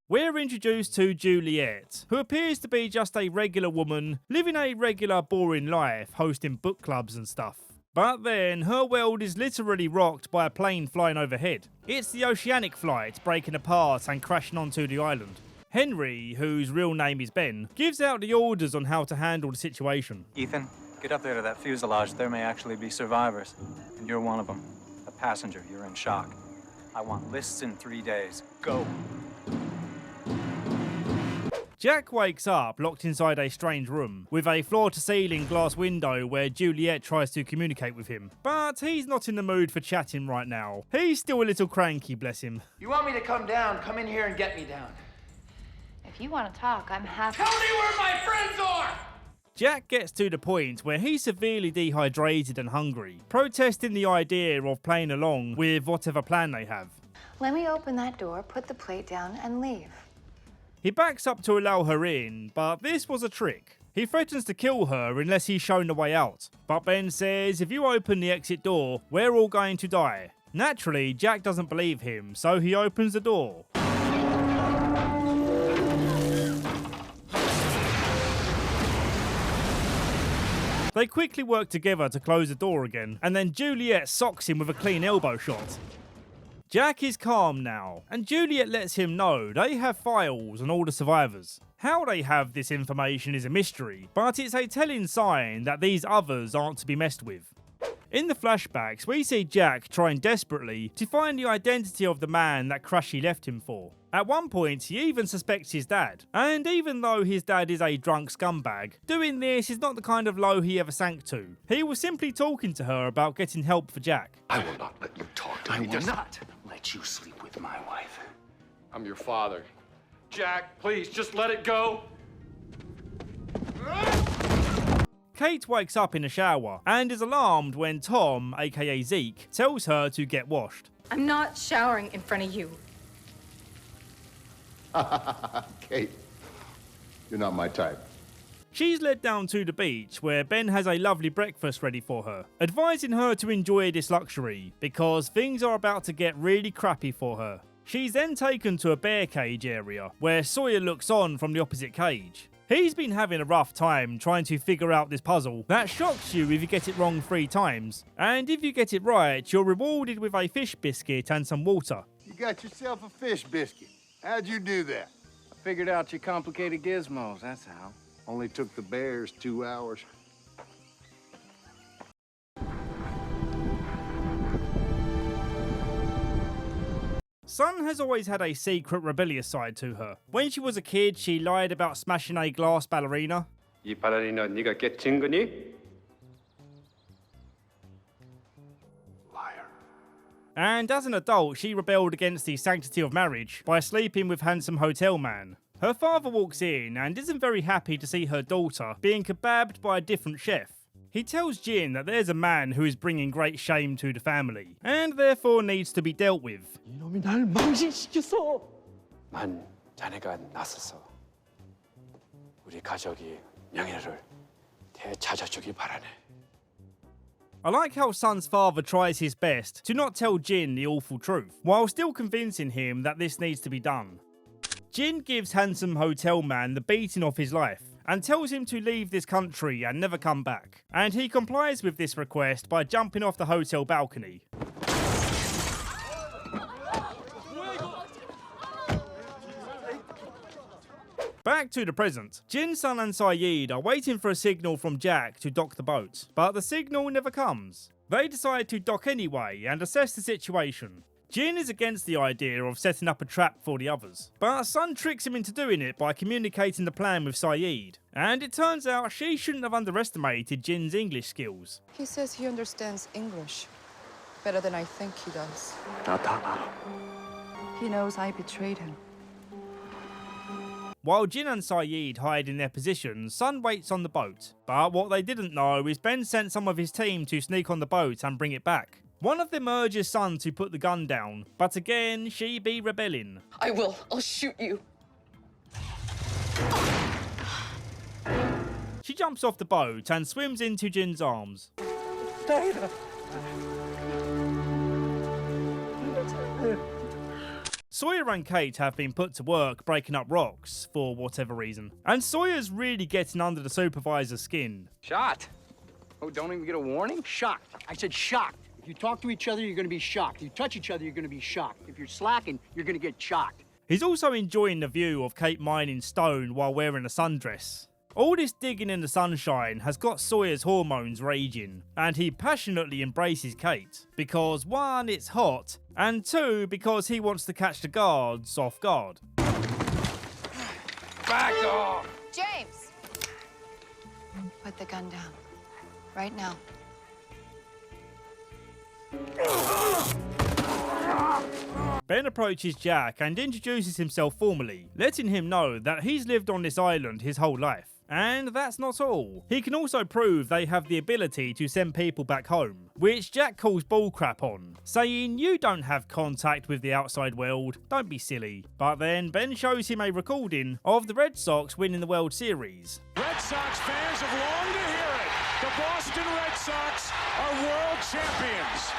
we're introduced to Juliet, who appears to be just a regular woman, living a regular boring life, hosting book clubs and stuff. But then, her world is literally rocked by a plane flying overhead. It's the oceanic flight breaking apart and crashing onto the island. Henry, whose real name is Ben, gives out the orders on how to handle the situation. Ethan, get up there to that fuselage. There may actually be survivors, and you're one of them. A passenger, you're in shock. I want lists in 3 days. Go. Jack wakes up locked inside a strange room, with a floor-to-ceiling glass window where Juliet tries to communicate with him. But he's not in the mood for chatting right now. He's still a little cranky, bless him. You want me to come down? Come in here and get me down. If you want to talk, I'm happy. Tell me where my friends are! Jack gets to the point where he's severely dehydrated and hungry, protesting the idea of playing along with whatever plan they have. Let me open that door, put the plate down, and leave. He backs up to allow her in, but this was a trick. He threatens to kill her unless he's shown the way out. But Ben says if you open the exit door, we're all going to die. Naturally, Jack doesn't believe him, so he opens the door. They quickly work together to close the door again, and then Juliet socks him with a clean elbow shot. Jack is calm now, and Juliet lets him know they have files on all the survivors. How they have this information is a mystery, but it's a telling sign that these others aren't to be messed with. In the flashbacks, we see Jack trying desperately to find the identity of the man that Crushy left him for. At one point, he even suspects his dad, and even though his dad is a drunk scumbag, doing this is not the kind of low he ever sank to. He was simply talking to her about getting help for Jack. I will not let you talk to me. I will not let you sleep with my wife. I'm your father. Jack, please, just let it go. Kate wakes up in the shower and is alarmed when Tom, aka Zeke, tells her to get washed. I'm not showering in front of you. Kate, you're not my type. She's led down to the beach where Ben has a lovely breakfast ready for her, advising her to enjoy this luxury because things are about to get really crappy for her. She's then taken to a bear cage area where Sawyer looks on from the opposite cage. He's been having a rough time trying to figure out this puzzle that shocks you if you get it wrong 3 times. And if you get it right, you're rewarded with a fish biscuit and some water. You got yourself a fish biscuit. How'd you do that? I figured out your complicated gizmos, that's how. Only took the bears 2 hours. Sun has always had a secret rebellious side to her. When she was a kid, she lied about smashing a glass ballerina. 이 발레리나 네가 깨친 거니? Liar. And as an adult, she rebelled against the sanctity of marriage by sleeping with handsome hotel man. Her father walks in and isn't very happy to see her daughter being kebabbed by a different chef. He tells Jin that there's a man who is bringing great shame to the family, and therefore needs to be dealt with. 이놈이 날 망신시켰어. 난 자네가 나서서 우리 가족이 명예를 되찾아주길 바라네. I like how Sun's father tries his best to not tell Jin the awful truth, while still convincing him that this needs to be done. Jin gives handsome hotel man the beating of his life, and tells him to leave this country and never come back. And he complies with this request by jumping off the hotel balcony. Back to the present. Jin, Sun and Sayid are waiting for a signal from Jack to dock the boat, but the signal never comes. They decide to dock anyway and assess the situation. Jin is against the idea of setting up a trap for the others, but Sun tricks him into doing it by communicating the plan with Sayid. And it turns out she shouldn't have underestimated Jin's English skills. He says he understands English better than I think he does. He knows I betrayed him. While Jin and Sayid hide in their positions, Sun waits on the boat. But what they didn't know is Ben sent some of his team to sneak on the boat and bring it back. One of them urges Sun to put the gun down, but again, she be rebelling. I will. I'll shoot you. She jumps off the boat and swims into Jin's arms. Sawyer and Kate have been put to work breaking up rocks for whatever reason, and Sawyer's really getting under the supervisor's skin. Shot. Oh, don't even get a warning? Shocked. I said shocked. If you talk to each other, you're gonna be shocked. If you touch each other, you're gonna be shocked. If you're slacking, you're gonna get shocked. He's also enjoying the view of Kate mining stone while wearing a sundress. All this digging in the sunshine has got Sawyer's hormones raging, and he passionately embraces Kate, because 1, it's hot, and 2, because he wants to catch the guards off guard. Back off! James! Put the gun down. Right now. Ben approaches Jack and introduces himself formally, letting him know that he's lived on this island his whole life. And that's not all. He can also prove they have the ability to send people back home, which Jack calls bullcrap on, saying you don't have contact with the outside world, don't be silly. But then Ben shows him a recording of the Red Sox winning the World Series. Red Sox fans have longed to hear it. The Boston Red Sox are world champions.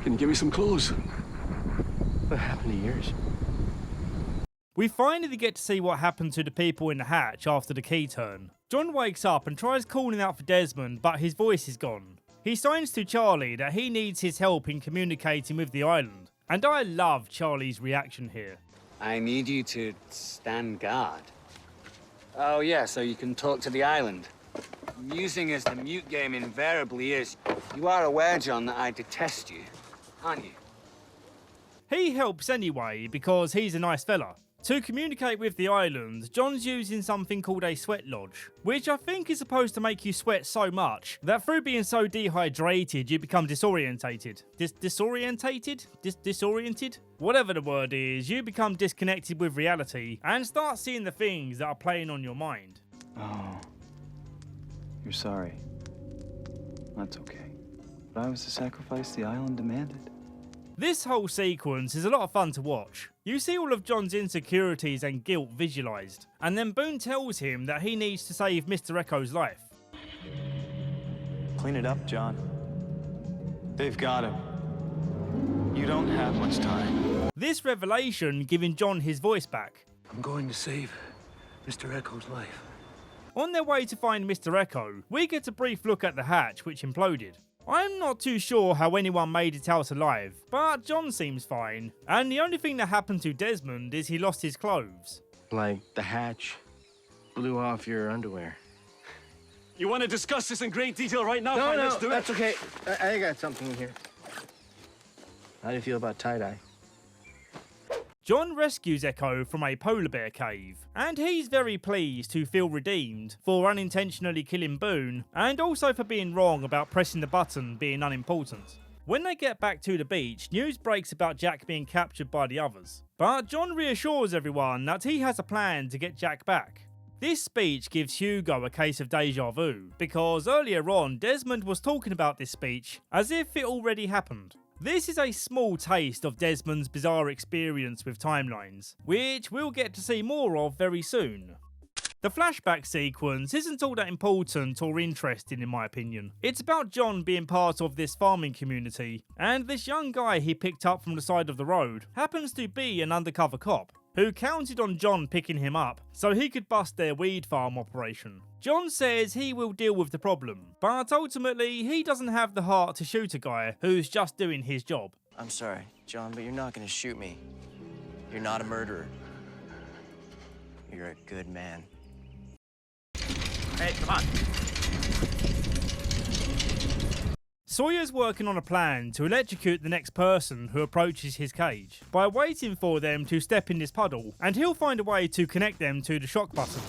Can you give me some clues? What happened to yours? We finally get to see what happened to the people in the hatch after the key turn. John wakes up and tries calling out for Desmond, but his voice is gone. He signs to Charlie that he needs his help in communicating with the island, and I love Charlie's reaction here. I need you to stand guard. Oh yeah, so you can talk to the island. Using as the mute game invariably is, you are aware, John, that I detest you, aren't you? He helps anyway because he's a nice fella. To communicate with the island, John's using something called a sweat lodge, which I think is supposed to make you sweat so much that through being so dehydrated you become disorientated. Disoriented? Whatever the word is, you become disconnected with reality and start seeing the things that are playing on your mind. Oh. You're sorry. That's okay. But I was the sacrifice the island demanded. This whole sequence is a lot of fun to watch. You see all of John's insecurities and guilt visualised, and then Boone tells him that he needs to save Mr. Echo's life. Clean it up, John. They've got him. You don't have much time. This revelation giving John his voice back. I'm going to save Mr. Echo's life. On their way to find Mr. Echo, we get a brief look at the hatch which imploded. I'm not too sure how anyone made it out alive, but John seems fine, and the only thing that happened to Desmond is he lost his clothes. Like the hatch blew off your underwear. You want to discuss this in great detail right now? Fine, let's do it. That's okay. I got something in here. How do you feel about tie-dye? John rescues Echo from a polar bear cave, and he's very pleased to feel redeemed for unintentionally killing Boone, and also for being wrong about pressing the button being unimportant. When they get back to the beach, news breaks about Jack being captured by the others, but John reassures everyone that he has a plan to get Jack back. This speech gives Hugo a case of deja vu, because earlier on Desmond was talking about this speech as if it already happened. This is a small taste of Desmond's bizarre experience with timelines, which we'll get to see more of very soon. The flashback sequence isn't all that important or interesting in my opinion. It's about John being part of this farming community, and this young guy he picked up from the side of the road happens to be an undercover cop, who counted on John picking him up so he could bust their weed farm operation. John says he will deal with the problem, but ultimately he doesn't have the heart to shoot a guy who's just doing his job. I'm sorry, John, but you're not gonna shoot me. You're not a murderer. You're a good man. Hey, come on. Sawyer's working on a plan to electrocute the next person who approaches his cage by waiting for them to step in this puddle, and he'll find a way to connect them to the shock button.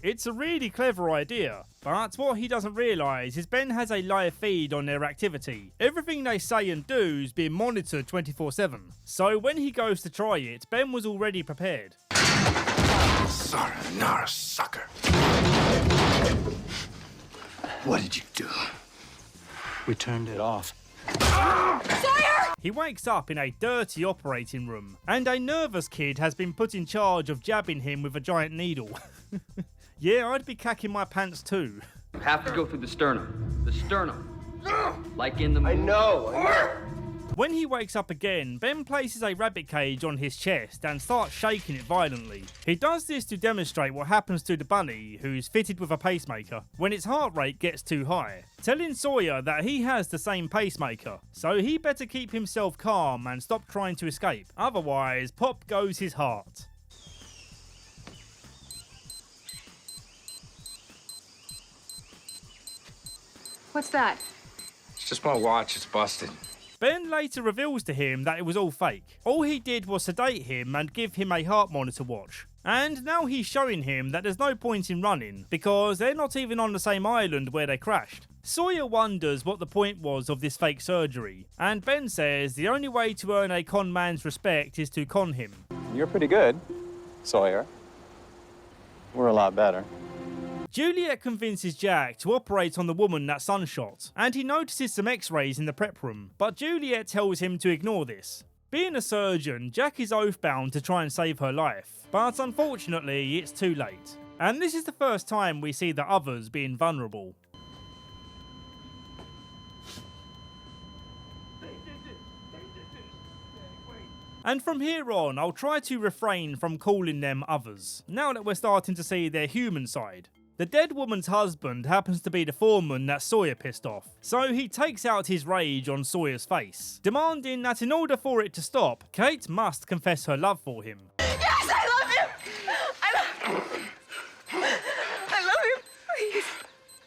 It's a really clever idea, but what he doesn't realise is Ben has a live feed on their activity. Everything they say and do is being monitored 24/7. So when he goes to try it, Ben was already prepared. Sayonara, sucker. What did you do? We turned it off. Sawyer! He wakes up in a dirty operating room, and a nervous kid has been put in charge of jabbing him with a giant needle. Yeah, I'd be cacking my pants too. You have to go through the sternum. The sternum. Like in the movie. I know. When he wakes up again, Ben places a rabbit cage on his chest and starts shaking it violently. He does this to demonstrate what happens to the bunny, who's fitted with a pacemaker, when its heart rate gets too high, telling Sawyer that he has the same pacemaker, so he better keep himself calm and stop trying to escape, otherwise pop goes his heart. What's that? It's just my watch. It's busted. Ben later reveals to him that it was all fake. All he did was sedate him and give him a heart monitor watch. And now he's showing him that there's no point in running, because they're not even on the same island where they crashed. Sawyer wonders what the point was of this fake surgery, and Ben says the only way to earn a con man's respect is to con him. You're pretty good, Sawyer. We're a lot better. Juliet convinces Jack to operate on the woman that Sunshot, and he notices some x-rays in the prep room, but Juliet tells him to ignore this. Being a surgeon, Jack is oath-bound to try and save her life, but unfortunately it's too late. And this is the first time we see the others being vulnerable. And from here on, I'll try to refrain from calling them others, now that we're starting to see their human side. The dead woman's husband happens to be the foreman that Sawyer pissed off, so he takes out his rage on Sawyer's face, demanding that in order for it to stop, Kate must confess her love for him. Yes, I love him! I love him, please.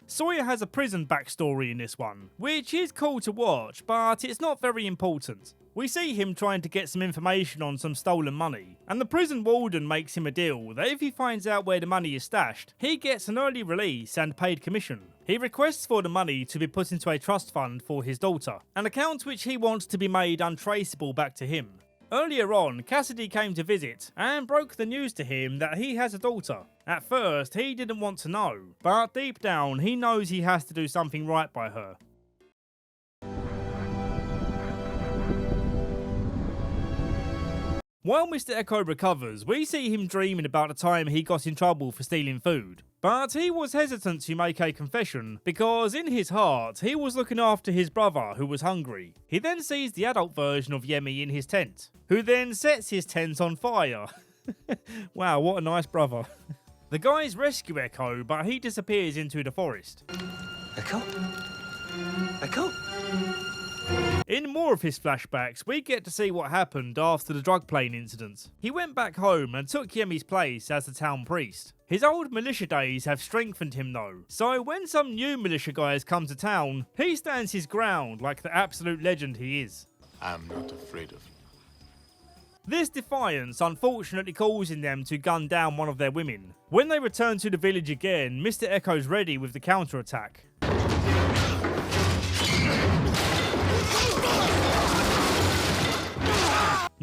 Sawyer has a prison backstory in this one, which is cool to watch, but it's not very important. We see him trying to get some information on some stolen money, and the prison warden makes him a deal that if he finds out where the money is stashed, he gets an early release and paid commission. He requests for the money to be put into a trust fund for his daughter, an account which he wants to be made untraceable back to him. Earlier on, Cassidy came to visit and broke the news to him that he has a daughter. At first, he didn't want to know, but deep down, he knows he has to do something right by her. While Mr. Echo recovers, we see him dreaming about the time he got in trouble for stealing food. But he was hesitant to make a confession, because in his heart, he was looking after his brother who was hungry. He then sees the adult version of Yemi in his tent, who then sets his tent on fire. Wow, what a nice brother. The guys rescue Echo, but he disappears into the forest. Echo? Echo? In more of his flashbacks, we get to see what happened after the drug plane incident. He went back home and took Yemi's place as the town priest. His old militia days have strengthened him though, so when some new militia guys come to town, he stands his ground like the absolute legend he is. I'm not afraid of you. This defiance unfortunately causing them to gun down one of their women. When they return to the village again, Mr. Echo's ready with the counterattack.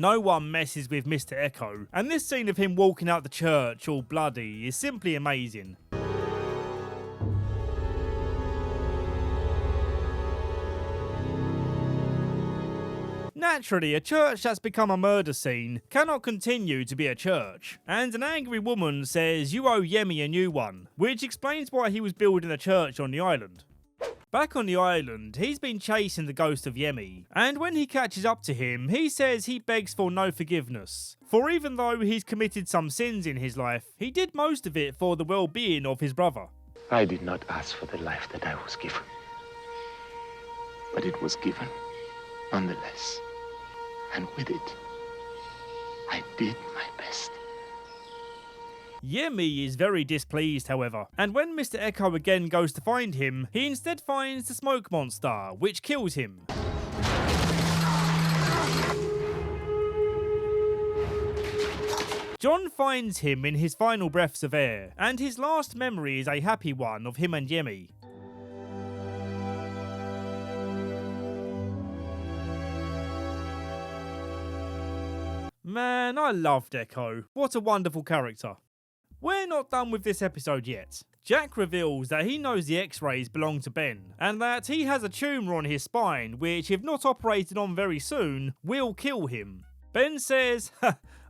No one messes with Mr. Echo, and this scene of him walking out the church all bloody is simply amazing. Naturally, a church that's become a murder scene cannot continue to be a church, and an angry woman says you owe Yemi a new one, which explains why he was building a church on the island. Back on the island, he's been chasing the ghost of Yemi, and when he catches up to him, he says he begs for no forgiveness. For even though he's committed some sins in his life, he did most of it for the well-being of his brother. I did not ask for the life that I was given, but it was given nonetheless. And with it, I did my best. Yemi is very displeased, however, and when Mr. Echo again goes to find him, he instead finds the smoke monster, which kills him. John finds him in his final breaths of air, and his last memory is a happy one of him and Yemi. Man, I loved Echo. What a wonderful character. We're not done with this episode yet. Jack reveals that he knows the x-rays belong to Ben, and that he has a tumour on his spine which, if not operated on very soon, will kill him. Ben says,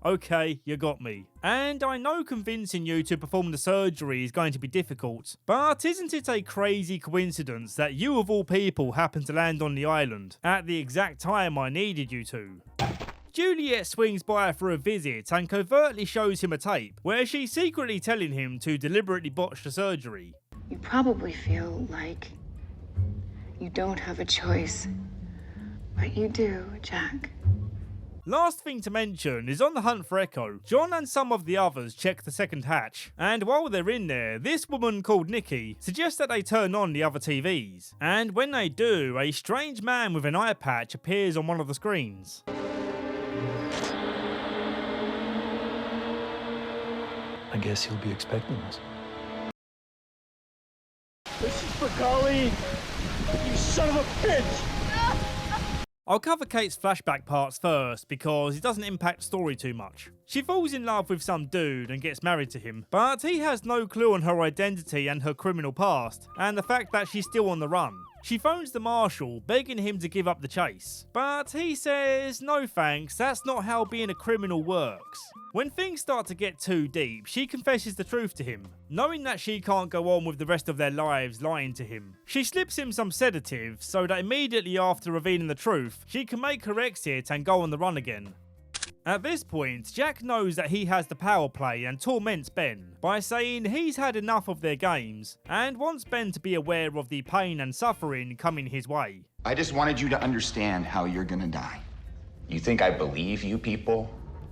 okay, you got me. And I know convincing you to perform the surgery is going to be difficult, but isn't it a crazy coincidence that you of all people happened to land on the island at the exact time I needed you to? Juliet swings by for a visit and covertly shows him a tape where she's secretly telling him to deliberately botch the surgery. You probably feel like you don't have a choice, but you do, Jack. Last thing to mention is on the hunt for Echo, John and some of the others check the second hatch, and while they're in there, this woman called Nikki suggests that they turn on the other TVs, and when they do, a strange man with an eye patch appears on one of the screens. I guess he'll be expecting us. This is for Colleen. You son of a bitch! I'll cover Kate's flashback parts first because it doesn't impact story too much. She falls in love with some dude and gets married to him, but he has no clue on her identity and her criminal past, and the fact that she's still on the run. She phones the marshal, begging him to give up the chase, but he says, no thanks, that's not how being a criminal works. When things start to get too deep, she confesses the truth to him, knowing that she can't go on with the rest of their lives lying to him. She slips him some sedatives so that immediately after revealing the truth, she can make her exit and go on the run again. At this point, Jack knows that he has the power play and torments Ben by saying he's had enough of their games and wants Ben to be aware of the pain and suffering coming his way. I just wanted you to understand how you're gonna die. You think I believe you people?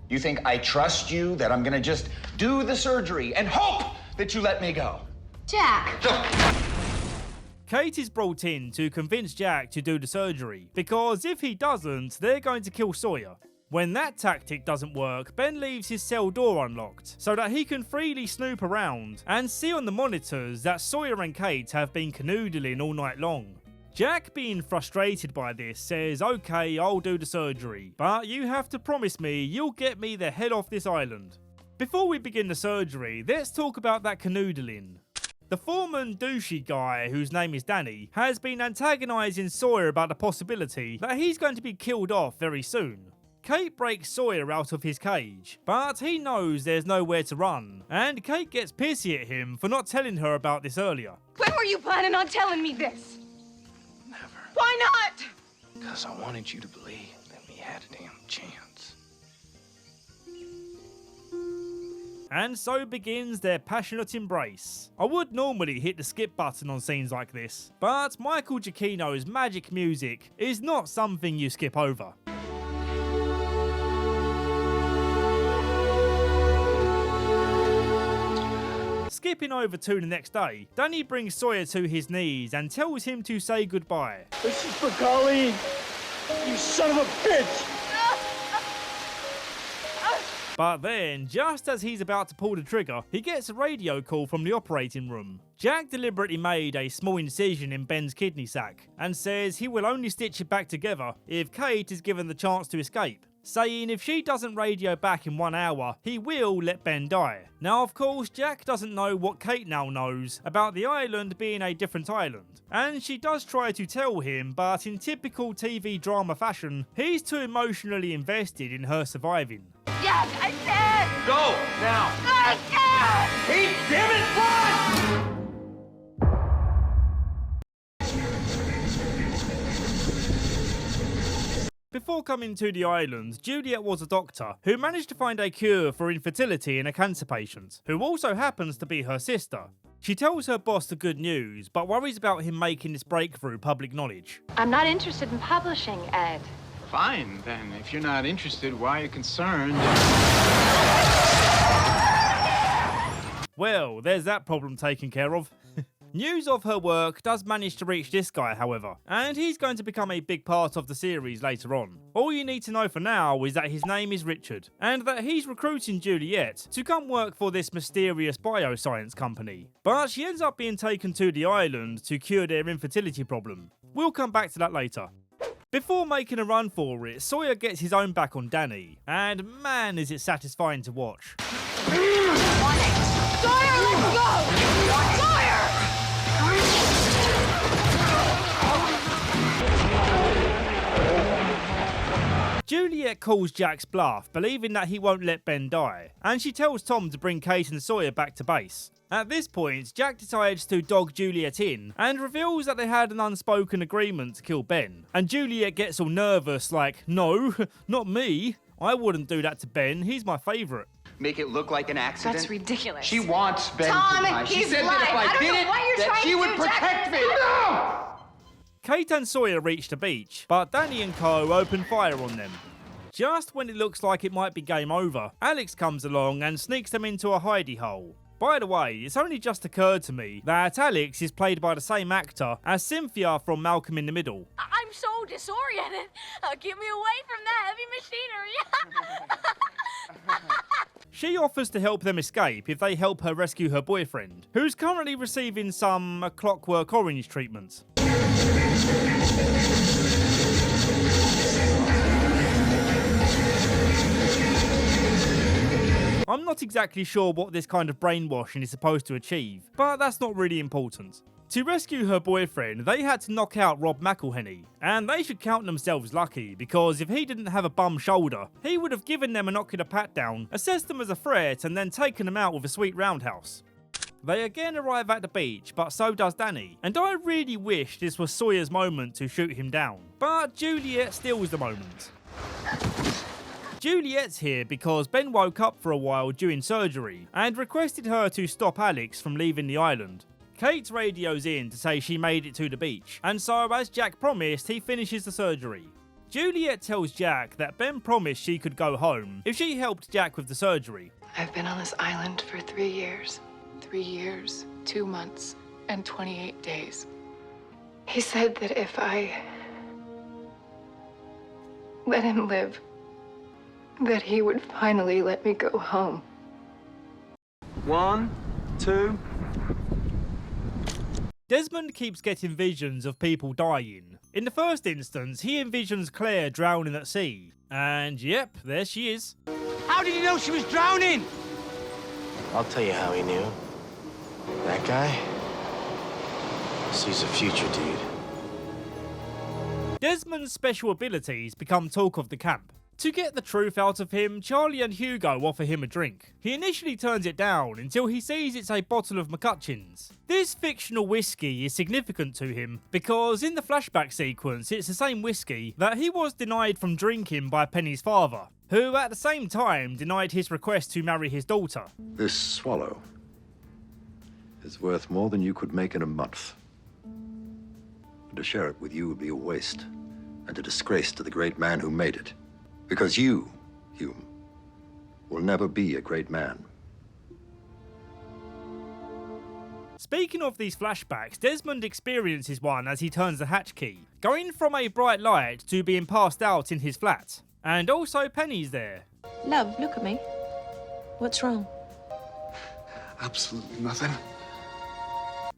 You think I trust you, that I'm gonna just do the surgery and hope that you let me go? Jack! Kate is brought in to convince Jack to do the surgery, because if he doesn't, they're going to kill Sawyer. When that tactic doesn't work, Ben leaves his cell door unlocked so that he can freely snoop around and see on the monitors that Sawyer and Kate have been canoodling all night long. Jack, being frustrated by this, says, okay, I'll do the surgery, but you have to promise me you'll get me the hell off this island. Before we begin the surgery, let's talk about that canoodling. The foreman douchey guy, whose name is Danny, has been antagonising Sawyer about the possibility that he's going to be killed off very soon. Kate breaks Sawyer out of his cage, but he knows there's nowhere to run, and Kate gets pissy at him for not telling her about this earlier. When were you planning on telling me this? Never. Why not? Because I wanted you to believe that we had a damn chance. And so begins their passionate embrace. I would normally hit the skip button on scenes like this, but Michael Giacchino's magic music is not something you skip over. Skipping over to the next day, Danny brings Sawyer to his knees and tells him to say goodbye. This is for Colleen. You son of a bitch! But then, just as he's about to pull the trigger, he gets a radio call from the operating room. Jack deliberately made a small incision in Ben's kidney sac and says he will only stitch it back together if Kate is given the chance to escape, saying if she doesn't radio back in 1 hour, he will let Ben die. Now, of course, Jack doesn't know what Kate now knows about the island being a different island, and she does try to tell him, but in typical TV drama fashion, he's too emotionally invested in her surviving. Jack, I said! Go, now! I can't! Pete, damn it, run! Before coming to the island, Juliet was a doctor who managed to find a cure for infertility in a cancer patient, who also happens to be her sister. She tells her boss the good news, but worries about him making this breakthrough public knowledge. I'm not interested in publishing, Ed. Fine, then. If you're not interested, why are you concerned? Well, there's that problem taken care of. News of her work does manage to reach this guy, however, and he's going to become a big part of the series later on. All you need to know for now is that his name is Richard, and that he's recruiting Juliet to come work for this mysterious bioscience company. But she ends up being taken to the island to cure their infertility problem. We'll come back to that later. Before making a run for it, Sawyer gets his own back on Danny, and man is it satisfying to watch. Sawyer, let's go! Sawyer! Juliet calls Jack's bluff, believing that he won't let Ben die, and she tells Tom to bring Kate and Sawyer back to base. At this point, Jack decides to dog Juliet in and reveals that they had an unspoken agreement to kill Ben. And Juliet gets all nervous like, no, not me. I wouldn't do that to Ben, he's my favourite. Make it look like an accident? That's ridiculous. She wants Ben Tom, to die. She he's said blind. that if I did it, that she would protect me. No! Kate and Sawyer reach the beach, but Danny and co open fire on them. Just when it looks like it might be game over, Alex comes along and sneaks them into a hidey hole. By the way, it's only just occurred to me that Alex is played by the same actor as Cynthia from Malcolm in the Middle. I'm so disoriented. Get me away from that heavy machinery. She offers to help them escape if they help her rescue her boyfriend, who's currently receiving some Clockwork Orange treatment. I'm not exactly sure what this kind of brainwashing is supposed to achieve, but that's not really important. To rescue her boyfriend, they had to knock out Rob McElhenney, and they should count themselves lucky because if he didn't have a bum shoulder, he would have given them an ocular pat down, assessed them as a threat, and then taken them out with a sweet roundhouse. They again arrive at the beach, but so does Danny, and I really wish this was Sawyer's moment to shoot him down, but Juliet steals the moment. Juliet's here because Ben woke up for a while during surgery and requested her to stop Alex from leaving the island. Kate radios in to say she made it to the beach, and so as Jack promised, he finishes the surgery. Juliet tells Jack that Ben promised she could go home if she helped Jack with the surgery. I've been on this island for 3 years. 3 years, 2 months, and 28 days. He said that if I let him live, that he would finally let me go home. 1, 2. Desmond keeps getting visions of people dying. In the first instance, he envisions Claire drowning at sea. And yep, there she is. How did you know she was drowning? I'll tell you how he knew. That guy sees a future, dude. Desmond's special abilities become talk of the camp. To get the truth out of him, Charlie and Hugo offer him a drink. He initially turns it down until he sees it's a bottle of McCutcheon's. This fictional whiskey is significant to him because in the flashback sequence it's the same whiskey that he was denied from drinking by Penny's father, who at the same time denied his request to marry his daughter. This swallow is worth more than you could make in a month. And to share it with you would be a waste and a disgrace to the great man who made it. Because you, Hume, will never be a great man. Speaking of these flashbacks, Desmond experiences one as he turns the hatch key, going from a bright light to being passed out in his flat. And also Penny's there. Love, look at me. What's wrong? Absolutely nothing.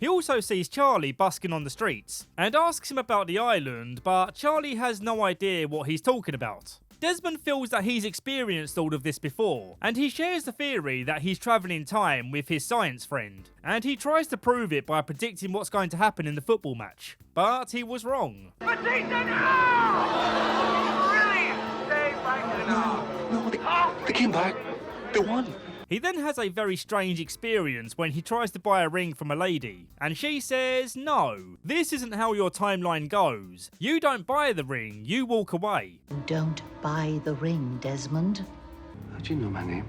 He also sees Charlie busking on the streets and asks him about the island, but Charlie has no idea what he's talking about. Desmond feels that he's experienced all of this before, and he shares the theory that he's travelling in time with his science friend, and he tries to prove it by predicting what's going to happen in the football match. But he was wrong. No, they came back. They won. He then has a very strange experience when he tries to buy a ring from a lady, and she says, no, this isn't how your timeline goes. You don't buy the ring, you walk away. Don't buy the ring, Desmond. How'd you know my name?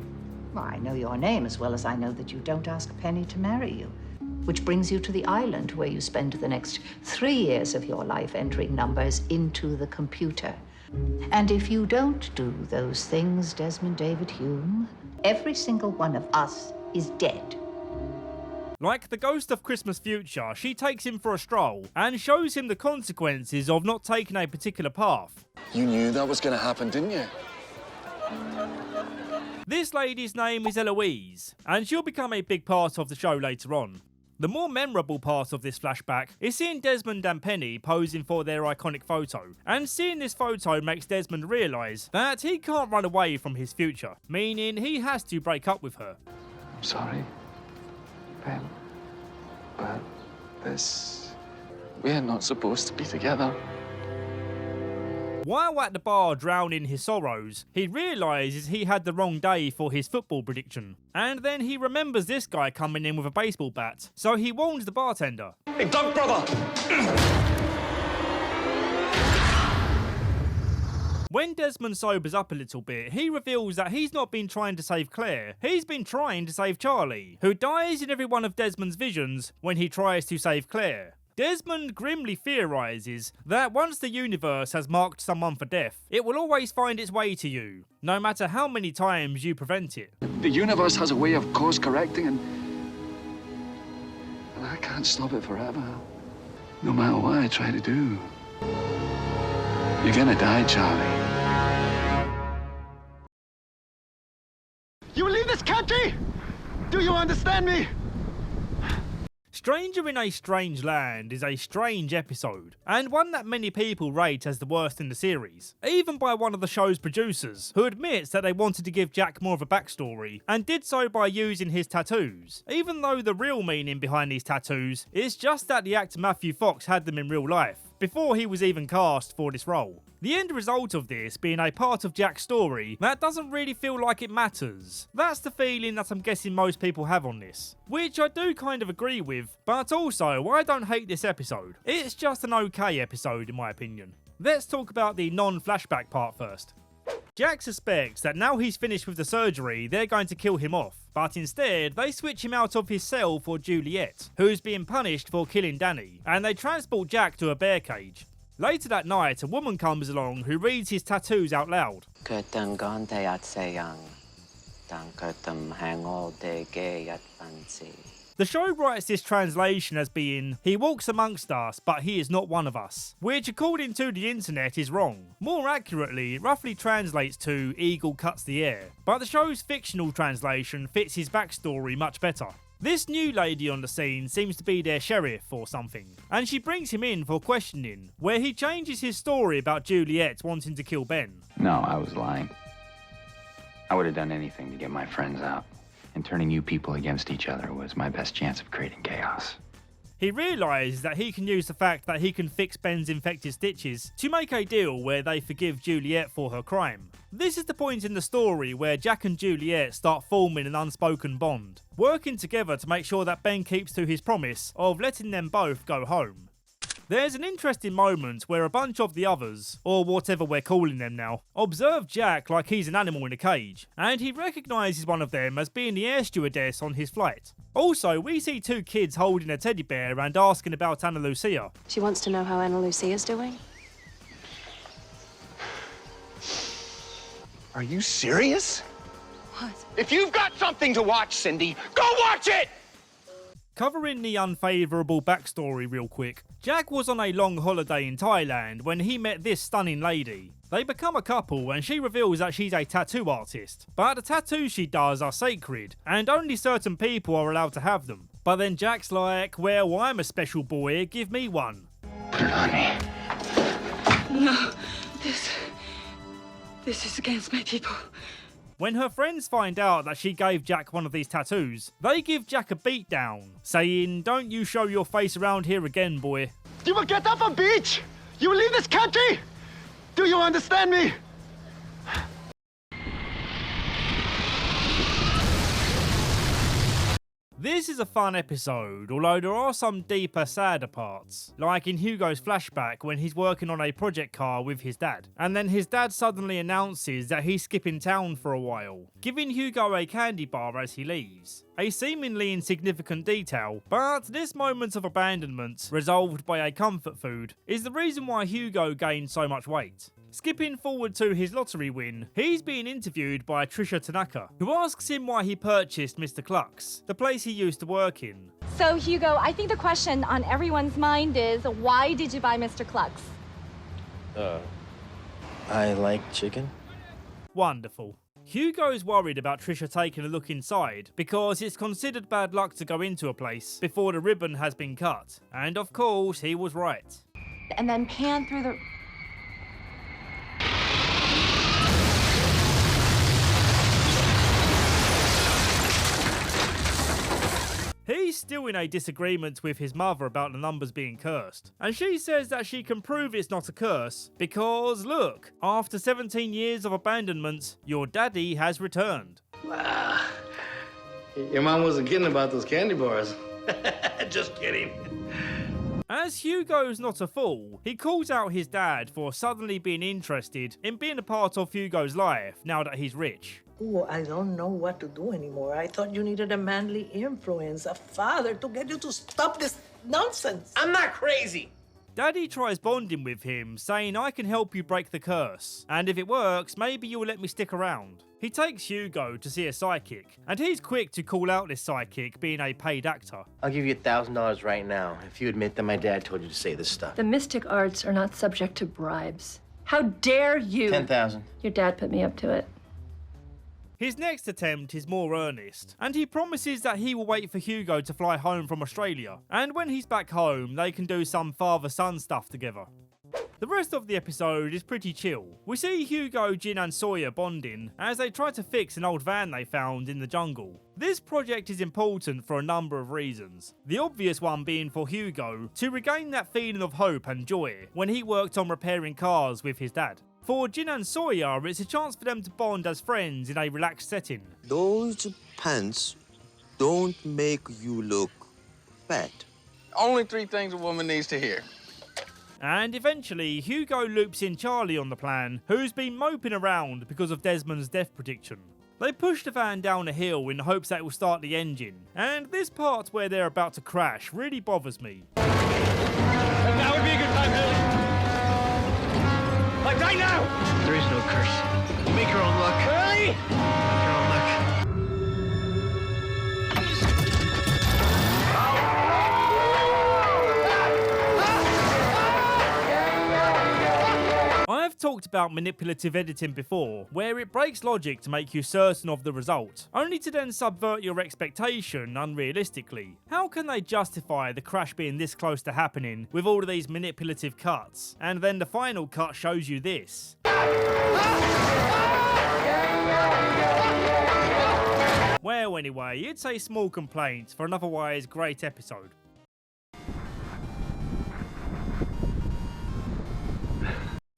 Well, I know your name as well as I know that you don't ask Penny to marry you. Which brings you to the island where you spend the next 3 years of your life entering numbers into the computer. And if you don't do those things, Desmond David Hume, every single one of us is dead. Like the ghost of Christmas future, she takes him for a stroll and shows him the consequences of not taking a particular path. You knew that was going to happen, didn't you? This lady's name is Eloise, and she'll become a big part of the show later on. The more memorable part of this flashback is seeing Desmond and Penny posing for their iconic photo, and seeing this photo makes Desmond realise that he can't run away from his future, meaning he has to break up with her. I'm sorry, Ben, but we're not supposed to be together. While at the bar drowning his sorrows, he realises he had the wrong day for his football prediction. And then he remembers this guy coming in with a baseball bat, so he warns the bartender. Hey, Doug, brother! When Desmond sobers up a little bit, he reveals that he's not been trying to save Claire, he's been trying to save Charlie, who dies in every one of Desmond's visions when he tries to save Claire. Desmond grimly theorises that once the universe has marked someone for death, it will always find its way to you, no matter how many times you prevent it. The universe has a way of course correcting, and I can't stop it forever, no matter what I try to do. You're gonna die, Charlie. You will leave this country? Do you understand me? Stranger in a Strange Land is a strange episode, and one that many people rate as the worst in the series, even by one of the show's producers, who admits that they wanted to give Jack more of a backstory, and did so by using his tattoos, even though the real meaning behind these tattoos is just that the actor Matthew Fox had them in real life, before he was even cast for this role. The end result of this being a part of Jack's story that doesn't really feel like it matters. That's the feeling that I'm guessing most people have on this, which I do kind of agree with, but also I don't hate this episode. It's just an okay episode in my opinion. Let's talk about the non-flashback part first. Jack suspects that now he's finished with the surgery, they're going to kill him off, but instead they switch him out of his cell for Juliet, who's being punished for killing Danny, and they transport Jack to a bear cage. Later that night, a woman comes along who reads his tattoos out loud. The show writes this translation as being, he walks amongst us, but he is not one of us, which according to the internet is wrong. More accurately, it roughly translates to, eagle cuts the air, but the show's fictional translation fits his backstory much better. This new lady on the scene seems to be their sheriff or something, and she brings him in for questioning, where he changes his story about Juliet wanting to kill Ben. No, I was lying. I would have done anything to get my friends out. And turning you people against each other was my best chance of creating chaos. He realises that he can use the fact that he can fix Ben's infected stitches to make a deal where they forgive Juliet for her crime. This is the point in the story where Jack and Juliet start forming an unspoken bond, working together to make sure that Ben keeps to his promise of letting them both go home. There's an interesting moment where a bunch of the others, or whatever we're calling them now, observe Jack like he's an animal in a cage, and he recognises one of them as being the air stewardess on his flight. Also, we see two kids holding a teddy bear and asking about Ana Lucia. She wants to know how Ana Lucia's doing. Are you serious? What? If you've got something to watch, Cindy, go watch it! Covering the unfavourable backstory real quick, Jack was on a long holiday in Thailand when he met this stunning lady. They become a couple and she reveals that she's a tattoo artist, but the tattoos she does are sacred and only certain people are allowed to have them. But then Jack's like, well, I'm a special boy, give me one. Put it on me. No, this is against my people. When her friends find out that she gave Jack one of these tattoos, they give Jack a beatdown, saying, don't you show your face around here again, boy. You will get off a beach! You will leave this country! Do you understand me? This is a fun episode, although there are some deeper, sadder parts, like in Hugo's flashback when he's working on a project car with his dad, and then his dad suddenly announces that he's skipping town for a while, giving Hugo a candy bar as he leaves. A seemingly insignificant detail, but this moment of abandonment, resolved by a comfort food, is the reason why Hugo gained so much weight. Skipping forward to his lottery win, he's being interviewed by Trisha Tanaka, who asks him why he purchased Mr. Cluck's, the place he used to work in. So, Hugo, I think the question on everyone's mind is, why did you buy Mr. Cluck's? I like chicken. Wonderful. Hugo's worried about Trisha taking a look inside because it's considered bad luck to go into a place before the ribbon has been cut. And of course, he was right. And then pan through the... He He's still in a disagreement with his mother about the numbers being cursed, and she says that she can prove it's not a curse because, look, after 17 years of abandonment, your daddy has returned. Wow. Your mom wasn't kidding about those candy bars. Just kidding. As Hugo's not a fool, he calls out his dad for suddenly being interested in being a part of Hugo's life now that he's rich. Oh, I don't know what to do anymore. I thought you needed a manly influence, a father, to get you to stop this nonsense. I'm not crazy. Daddy tries bonding with him, saying I can help you break the curse, and if it works, maybe you'll let me stick around. He takes Hugo to see a psychic, and he's quick to call out this psychic being a paid actor. I'll give you $1,000 right now if you admit that my dad told you to say this stuff. The mystic arts are not subject to bribes. How dare you? 10,000. Your dad put me up to it. His next attempt is more earnest, and he promises that he will wait for Hugo to fly home from Australia, and when he's back home, they can do some father-son stuff together. The rest of the episode is pretty chill. We see Hugo, Jin and Sawyer bonding as they try to fix an old van they found in the jungle. This project is important for a number of reasons. The obvious one being for Hugo to regain that feeling of hope and joy when he worked on repairing cars with his dad. For Jin and Sawyer, it's a chance for them to bond as friends in a relaxed setting. Those pants don't make you look fat. Only 3 things a woman needs to hear. And eventually, Hugo loops in Charlie on the plan, who's been moping around because of Desmond's death prediction. They push the van down a hill in hopes that it will start the engine, and this part where they're about to crash really bothers me. That would be a good time, Hurley. Like right now! There is no curse. You make your own luck. Hurley! Make your own luck. I've talked about manipulative editing before, where it breaks logic to make you certain of the result, only to then subvert your expectation unrealistically. How can they justify the crash being this close to happening with all of these manipulative cuts, and then the final cut shows you this? Well, anyway, it's a small complaint for an otherwise great episode.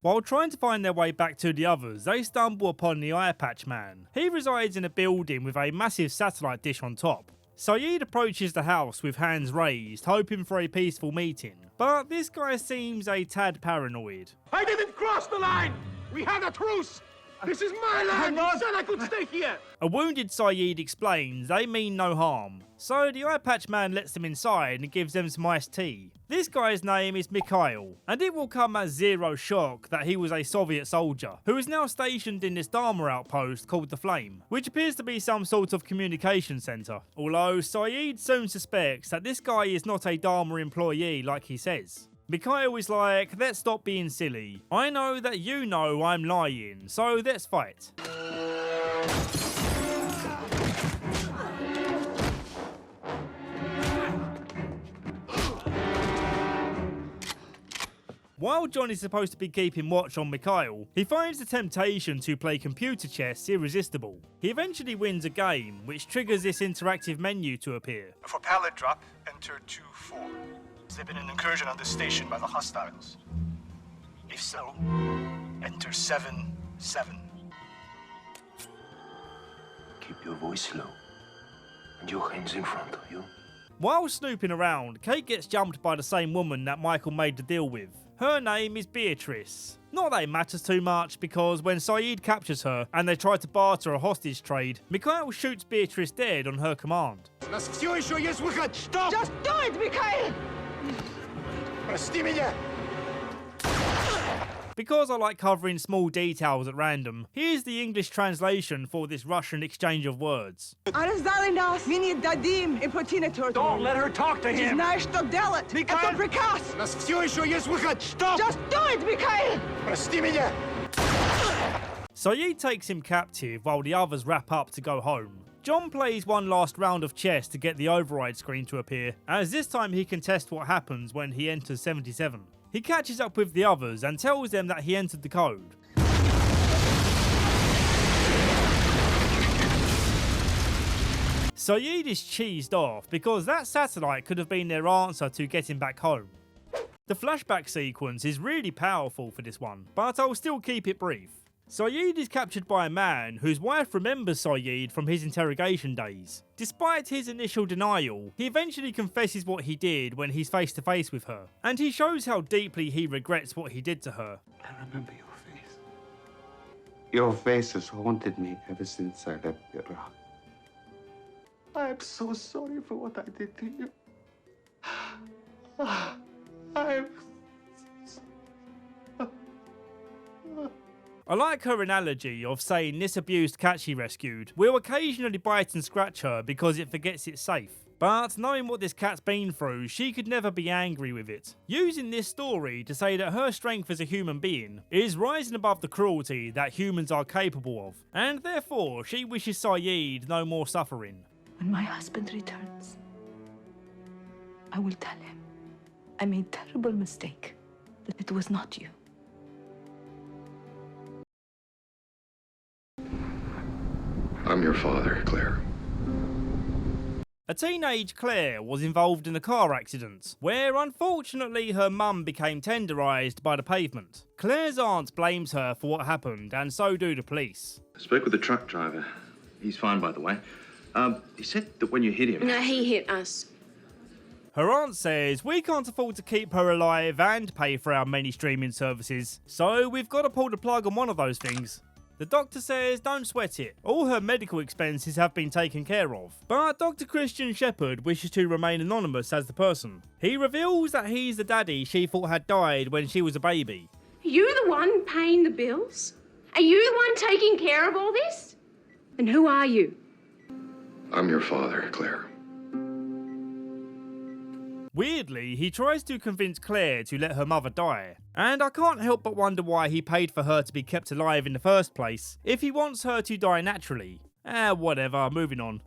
While trying to find their way back to the others, they stumble upon the Eye Patch Man. He resides in a building with a massive satellite dish on top. Sayid approaches the house with hands raised, hoping for a peaceful meeting. But this guy seems a tad paranoid. I didn't cross the line! We had a truce! This is my land! You said I could stay here! A wounded Sayid explains they mean no harm. So the Eye Patch Man lets them inside and gives them some iced tea. This guy's name is Mikhail, and it will come as zero shock that he was a Soviet soldier, who is now stationed in this Dharma outpost called the Flame, which appears to be some sort of communication centre. Although Sayid soon suspects that this guy is not a Dharma employee like he says. Mikhail is like, let's stop being silly. I know that you know I'm lying, so let's fight. While John is supposed to be keeping watch on Mikhail, he finds the temptation to play computer chess irresistible. He eventually wins a game, which triggers this interactive menu to appear. For pallet drop, enter 2-4. Has there been an incursion on this station by the hostiles? If so, enter 7-7. Keep your voice low and your hands in front of you. While snooping around, Kate gets jumped by the same woman that Michael made the deal with. Her name is Beatrice. Not that it matters too much, because when Sayid captures her and they try to barter a hostage trade, Mikhail shoots Beatrice dead on her command. Stop! Just do it, Mikhail! Прости меня! Because I like covering small details at random, here's the English translation for this Russian exchange of words. Don't let her talk to him! Mikhail! Stop! Just do it, Mikhail! Прости меня! Sayid takes him captive while the others wrap up to go home. John plays one last round of chess to get the override screen to appear, as this time he can test what happens when he enters 77. He catches up with the others and tells them that he entered the code. Sayid is cheesed off because that satellite could have been their answer to getting back home. The flashback sequence is really powerful for this one, but I'll still keep it brief. Sayid is captured by a man whose wife remembers Sayid from his interrogation days. Despite his initial denial, he eventually confesses what he did when he's face to face with her, and he shows how deeply he regrets what he did to her. I remember your face. Your face has haunted me ever since I left Iraq. I'm so sorry for what I did to you. I'm... I like her analogy of saying this abused cat she rescued will occasionally bite and scratch her because it forgets it's safe. But knowing what this cat's been through, she could never be angry with it. Using this story to say that her strength as a human being is rising above the cruelty that humans are capable of, and therefore she wishes Sayid no more suffering. When my husband returns, I will tell him I made a terrible mistake, that it was not you. I'm your father, Claire. A teenage Claire was involved in a car accident, where unfortunately her mum became tenderised by the pavement. Claire's aunt blames her for what happened, and so do the police. I spoke with the truck driver. He's fine, by the way. He said that when you hit him... No, he hit us. Her aunt says we can't afford to keep her alive and pay for our many streaming services, so we've got to pull the plug on one of those things. The doctor says don't sweat it, all her medical expenses have been taken care of. But Dr. Christian Shepherd wishes to remain anonymous as the person. He reveals that he's the daddy she thought had died when she was a baby. Are you the one paying the bills? Are you the one taking care of all this? And who are you? I'm your father, Claire. Weirdly, he tries to convince Claire to let her mother die, and I can't help but wonder why he paid for her to be kept alive in the first place, if he wants her to die naturally. Whatever, moving on.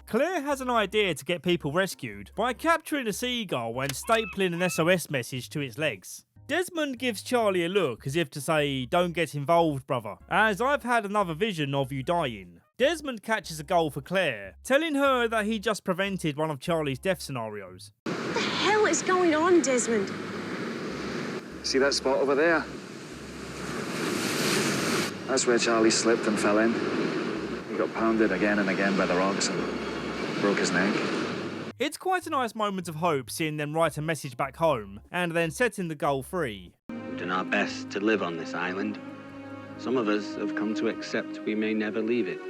Claire has an idea to get people rescued by capturing a seagull and stapling an SOS message to its legs. Desmond gives Charlie a look as if to say, don't get involved, brother, as I've had another vision of you dying. Desmond catches a goal for Claire, telling her that he just prevented one of Charlie's death scenarios. What the hell is going on, Desmond? See that spot over there? That's where Charlie slipped and fell in. He got pounded again and again by the rocks and broke his neck. It's quite a nice moment of hope seeing them write a message back home and then setting the goal free. We've done our best to live on this island. Some of us have come to accept we may never leave it.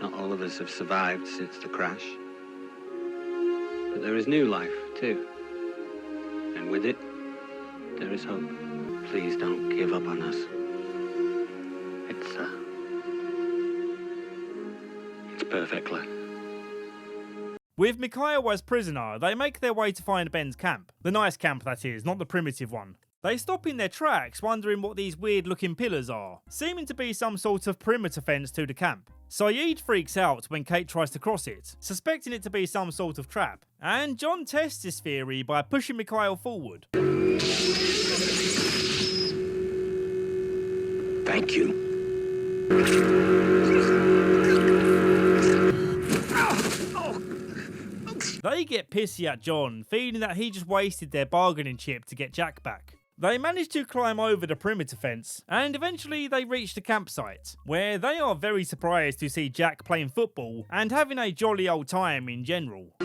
Not all of us have survived since the crash. But there is new life, too. And with it, there is hope. Please don't give up on us. It's perfect, Claire. With Mikhail as prisoner, they make their way to find Ben's camp. The nice camp, that is, not the primitive one. They stop in their tracks, wondering what these weird-looking pillars are, seeming to be some sort of perimeter fence to the camp. Sayid freaks out when Kate tries to cross it, suspecting it to be some sort of trap, and John tests this theory by pushing Mikhail forward. Thank you. They get pissy at John, feeling that he just wasted their bargaining chip to get Jack back. They manage to climb over the perimeter fence, and eventually they reach the campsite, where they are very surprised to see Jack playing football and having a jolly old time in general.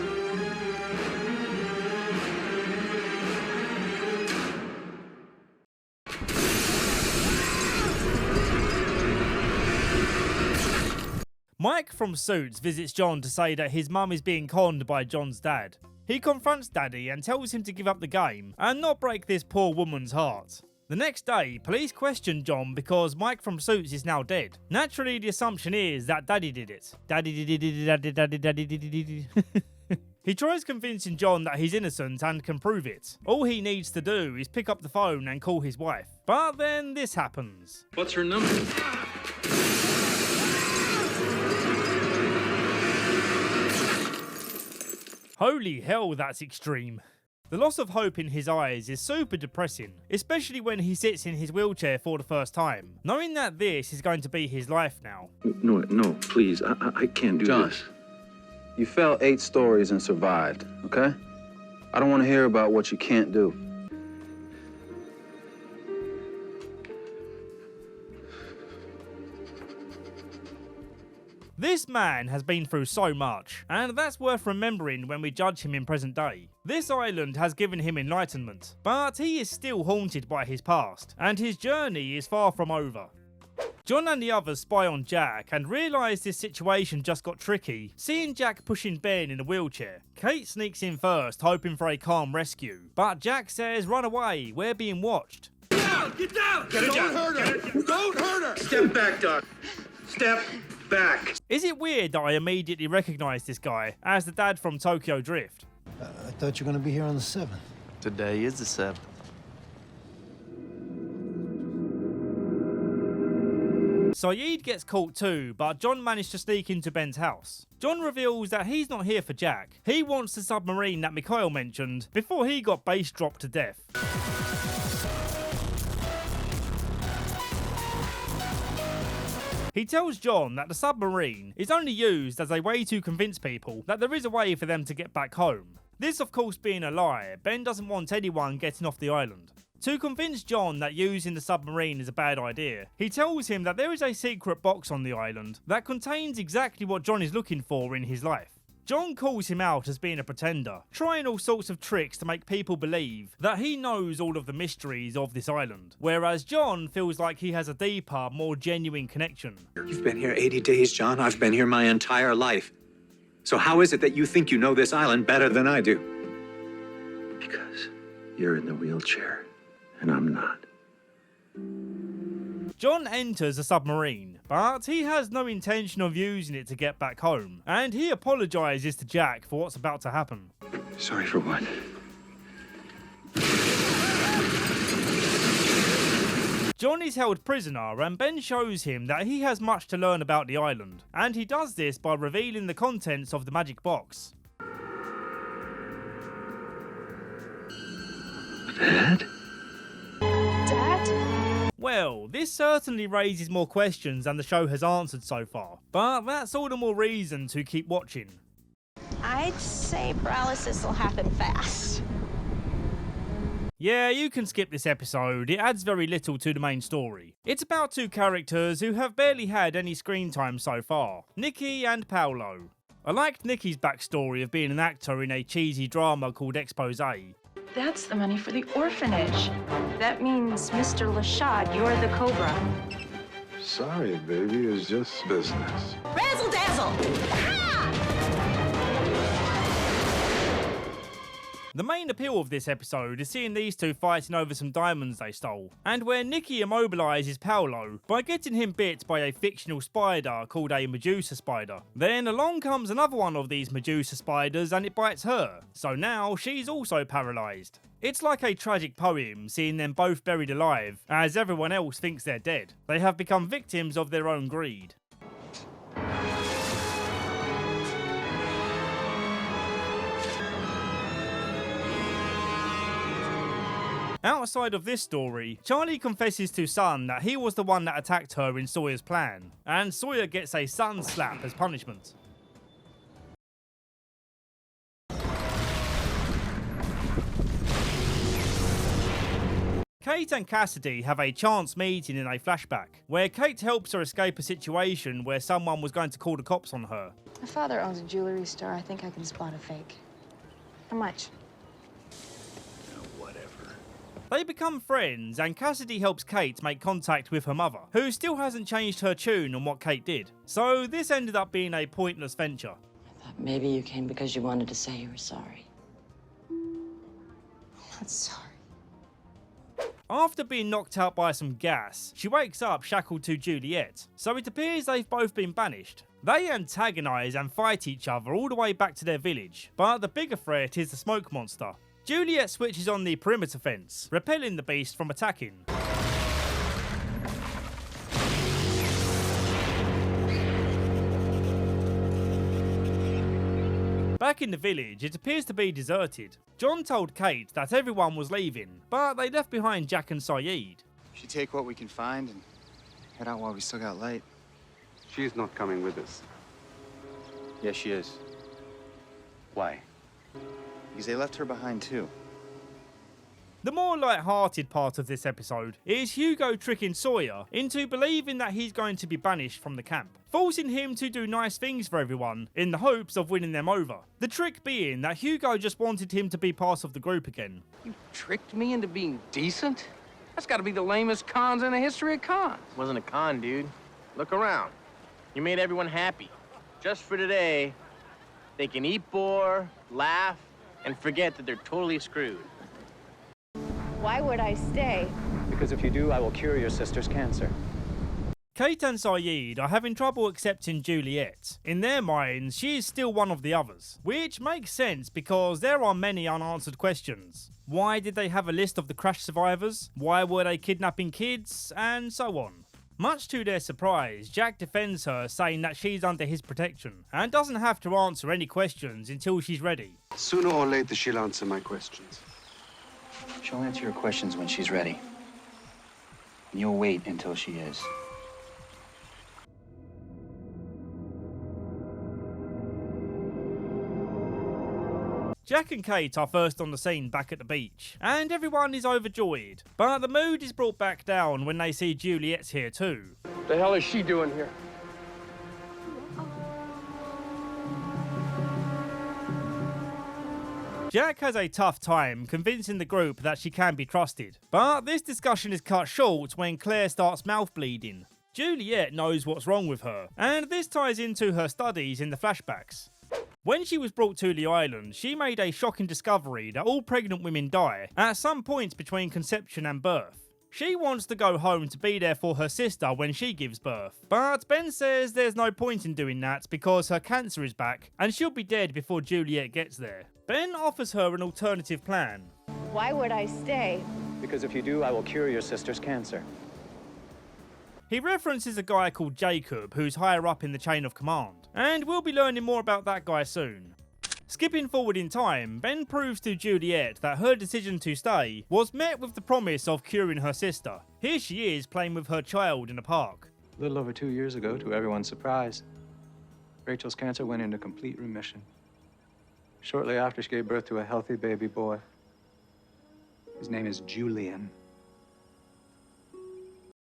Mike from Suits visits John to say that his mum is being conned by John's dad. He confronts Daddy and tells him to give up the game and not break this poor woman's heart. The next day, police question John because Mike from Suits is now dead. Naturally, the assumption is that Daddy did it. Daddy. He tries convincing John that he's innocent and can prove it. All he needs to do is pick up the phone and call his wife. But then this happens. What's her number? Holy hell, that's extreme. The loss of hope in his eyes is super depressing, especially when he sits in his wheelchair for the first time, knowing that this is going to be his life now. No, please. I can't do this. You fell 8 stories and survived, okay? I don't want to hear about what you can't do. This man has been through so much, and that's worth remembering when we judge him in present day. This island has given him enlightenment, but he is still haunted by his past, and his journey is far from over. John and the others spy on Jack and realise this situation just got tricky, seeing Jack pushing Ben in a wheelchair. Kate sneaks in first, hoping for a calm rescue, but Jack says, "Run away, we're being watched." Get down! Get down! Don't hurt her! Don't hurt her! Step back, Doc. Step back. Is it weird that I immediately recognise this guy as the dad from Tokyo Drift? I thought you were going to be here on the 7th. Today is the 7th. Sayid gets caught too, but John managed to sneak into Ben's house. John reveals that he's not here for Jack. He wants the submarine that Mikhail mentioned before he got base dropped to death. He tells John that the submarine is only used as a way to convince people that there is a way for them to get back home. This of course being a lie, Ben doesn't want anyone getting off the island. To convince John that using the submarine is a bad idea, he tells him that there is a secret box on the island that contains exactly what John is looking for in his life. John calls him out as being a pretender, trying all sorts of tricks to make people believe that he knows all of the mysteries of this island, whereas John feels like he has a deeper, more genuine connection. You've been here 80 days, John. I've been here my entire life. So how is it that you think you know this island better than I do? Because you're in the wheelchair, and I'm not. John enters the submarine, but he has no intention of using it to get back home, and he apologises to Jack for what's about to happen. Sorry for what? John is held prisoner, and Ben shows him that he has much to learn about the island, and he does this by revealing the contents of the magic box. Dad? Dad? Well, this certainly raises more questions than the show has answered so far, but that's all the more reason to keep watching. I'd say paralysis will happen fast. Yeah, you can skip this episode, it adds very little to the main story. It's about 2 characters who have barely had any screen time so far, Nikki and Paulo. I liked Nikki's backstory of being an actor in a cheesy drama called Exposé. That's the money for the orphanage. That means, Mr. Lashad, you're the Cobra. Sorry, baby, it's just business. Razzle dazzle! The main appeal of this episode is seeing these 2 fighting over some diamonds they stole, and where Nikki immobilises Paulo by getting him bit by a fictional spider called a Medusa spider. Then along comes another one of these Medusa spiders and it bites her, so now she's also paralysed. It's like a tragic poem seeing them both buried alive, as everyone else thinks they're dead. They have become victims of their own greed. Outside of this story, Charlie confesses to Sun that he was the one that attacked her in Sawyer's plan, and Sawyer gets a sun slap as punishment. Kate and Cassidy have a chance meeting in a flashback, where Kate helps her escape a situation where someone was going to call the cops on her. My father owns a jewelry store. I think I can spot a fake. How much? They become friends, and Cassidy helps Kate make contact with her mother, who still hasn't changed her tune on what Kate did. So this ended up being a pointless venture. I thought maybe you came because you wanted to say you were sorry. I'm not sorry. After being knocked out by some gas, she wakes up shackled to Juliet, so it appears they've both been banished. They antagonise and fight each other all the way back to their village, but the bigger threat is the smoke monster. Juliet switches on the perimeter fence, repelling the beast from attacking. Back in the village, it appears to be deserted. John told Kate that everyone was leaving, but they left behind Jack and Sayid. Should take what we can find and head out while we still got light. She's not coming with us. Yes, she is. Why? Because they left her behind too. The more light-hearted part of this episode is Hugo tricking Sawyer into believing that he's going to be banished from the camp, forcing him to do nice things for everyone in the hopes of winning them over. The trick being that Hugo just wanted him to be part of the group again. You tricked me into being decent? That's gotta be the lamest cons in the history of cons. Wasn't a con, dude. Look around. You made everyone happy. Just for today, they can eat boar, laugh, and forget that they're totally screwed. Why would I stay? Because if you do, I will cure your sister's cancer. Kate and Sayid are having trouble accepting Juliet. In their minds, she is still one of the others, which makes sense because there are many unanswered questions. Why did they have a list of the crash survivors? Why were they kidnapping kids? And so on. Much to their surprise, Jack defends her, saying that she's under his protection and doesn't have to answer any questions until she's ready. Sooner or later, she'll answer my questions. She'll answer your questions when she's ready. And you'll wait until she is. Jack and Kate are first on the scene back at the beach, and everyone is overjoyed. But the mood is brought back down when they see Juliet's here too. The hell is she doing here? Jack has a tough time convincing the group that she can be trusted. But this discussion is cut short when Claire starts mouth bleeding. Juliet knows what's wrong with her, and this ties into her studies in the flashbacks. When she was brought to the island, she made a shocking discovery that all pregnant women die at some point between conception and birth. She wants to go home to be there for her sister when she gives birth, but Ben says there's no point in doing that because her cancer is back and she'll be dead before Juliet gets there. Ben offers her an alternative plan. Why would I stay? Because if you do, I will cure your sister's cancer. He references a guy called Jacob who's higher up in the chain of command, and we'll be learning more about that guy soon. Skipping forward in time, Ben proves to Juliet that her decision to stay was met with the promise of curing her sister. Here she is playing with her child in a park. A little over 2 years ago, to everyone's surprise, Rachel's cancer went into complete remission. Shortly after, she gave birth to a healthy baby boy. His name is Julian.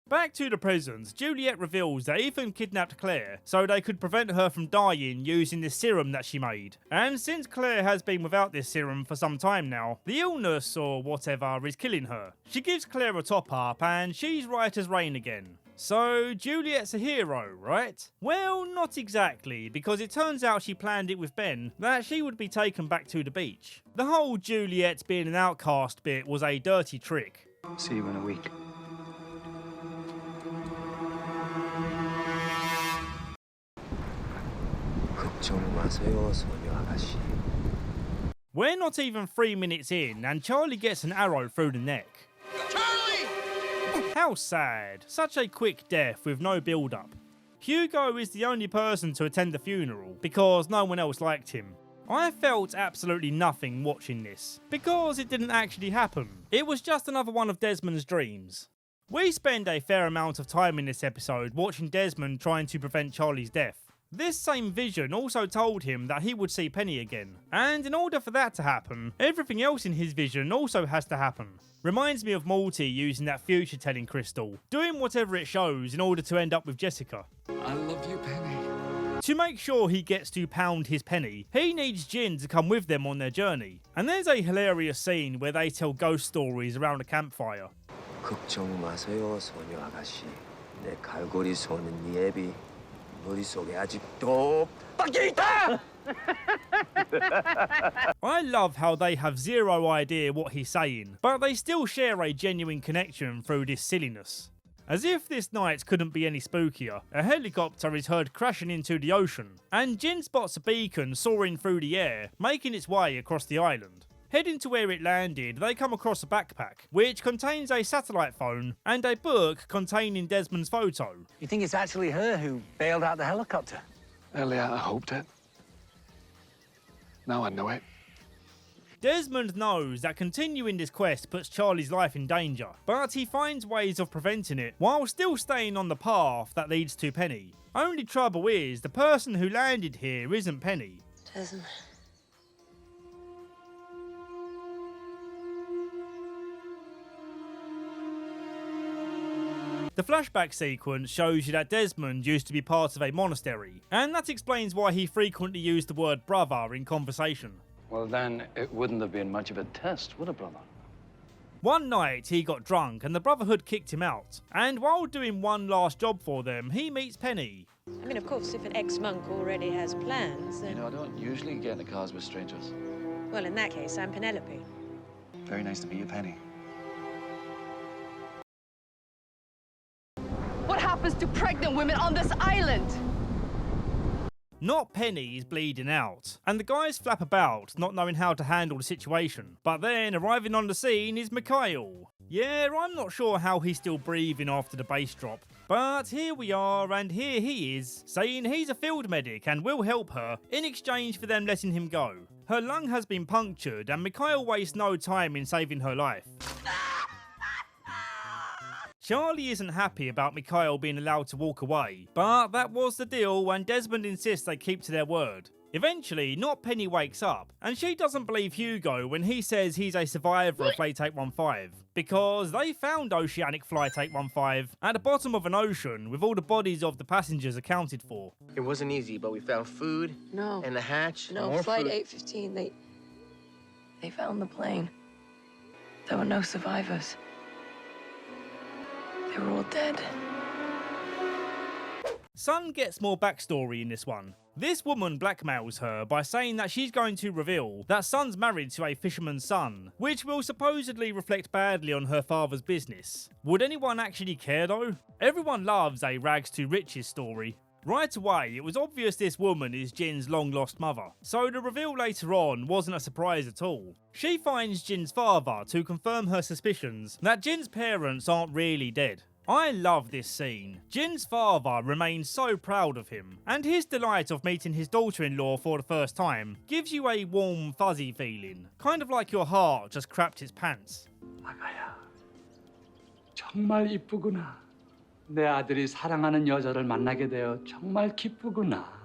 Back to the present, Juliet reveals that Ethan kidnapped Claire so they could prevent her from dying using this serum that she made. And since Claire has been without this serum for some time now, the illness or whatever is killing her. She gives Claire a top up and she's right as rain again. So Juliet's a hero, right? Well, not exactly, because it turns out she planned it with Ben that she would be taken back to the beach. The whole Juliet being an outcast bit was a dirty trick. See you in a week. We're not even 3 minutes in and Charlie gets an arrow through the neck. Charlie! How sad. Such a quick death with no build-up. Hugo is the only person to attend the funeral because no one else liked him. I felt absolutely nothing watching this because it didn't actually happen. It was just another one of Desmond's dreams. We spend a fair amount of time in this episode watching Desmond trying to prevent Charlie's death. This same vision also told him that he would see Penny again, and in order for that to happen, everything else in his vision also has to happen. Reminds me of Morty using that future-telling crystal, doing whatever it shows in order to end up with Jessica. I love you, Penny. To make sure he gets to pound his penny, he needs Jin to come with them on their journey. And there's a hilarious scene where they tell ghost stories around a campfire. 걱정 마세요, 소녀 아가씨. 내 갈고리 손은 네 애비 머릿속에 아직도 박혀 있다! I love how they have zero idea what he's saying, but they still share a genuine connection through this silliness. As if this night couldn't be any spookier, a helicopter is heard crashing into the ocean, and Jin spots a beacon soaring through the air, making its way across the island. Heading to where it landed, they come across a backpack, which contains a satellite phone and a book containing Desmond's photo. You think it's actually her who bailed out the helicopter? Earlier, I hoped it. Now I know it. Desmond knows that continuing this quest puts Charlie's life in danger, but he finds ways of preventing it while still staying on the path that leads to Penny. Only trouble is, the person who landed here isn't Penny. Desmond, The flashback sequence shows you that Desmond used to be part of a monastery, and that explains why he frequently used the word brother in conversation. Well, then it wouldn't have been much of a test, would it, brother? One night he got drunk and the Brotherhood kicked him out, and while doing one last job for them, he meets Penny. I mean, of course, if an ex-monk already has plans, then... You know, I don't usually get into cars with strangers. Well, in that case, I'm Penelope. Very nice to meet you, Penny. What happens to pregnant women on this island? Not Penny is bleeding out, and the guys flap about, not knowing how to handle the situation. But then, arriving on the scene is Mikhail. Yeah, I'm not sure how he's still breathing after the bass drop. But here we are, and here he is, saying he's a field medic and will help her, in exchange for them letting him go. Her lung has been punctured, and Mikhail wastes no time in saving her life. Charlie isn't happy about Mikhail being allowed to walk away, but that was the deal and Desmond insists they keep to their word. Eventually, Not Penny wakes up, and she doesn't believe Hugo when he says he's a survivor of Flight 815, because they found Oceanic Flight 815 at the bottom of an ocean with all the bodies of the passengers accounted for. It wasn't easy, but we found food. No. And the hatch. No, more Flight food. 815, they found the plane. There were no survivors. They were all dead. Sun gets more backstory in this one. This woman blackmails her by saying that she's going to reveal that Sun's married to a fisherman's son, which will supposedly reflect badly on her father's business. Would anyone actually care though? Everyone loves a rags to riches story. Right away, it was obvious this woman is Jin's long-lost mother, so the reveal later on wasn't a surprise at all. She finds Jin's father to confirm her suspicions that Jin's parents aren't really dead. I love this scene. Jin's father remains so proud of him, and his delight of meeting his daughter-in-law for the first time gives you a warm, fuzzy feeling, kind of like your heart just crapped its pants. 정말 이쁘구나. 내 아들이 사랑하는 여자를 만나게 되어 정말 기쁘구나.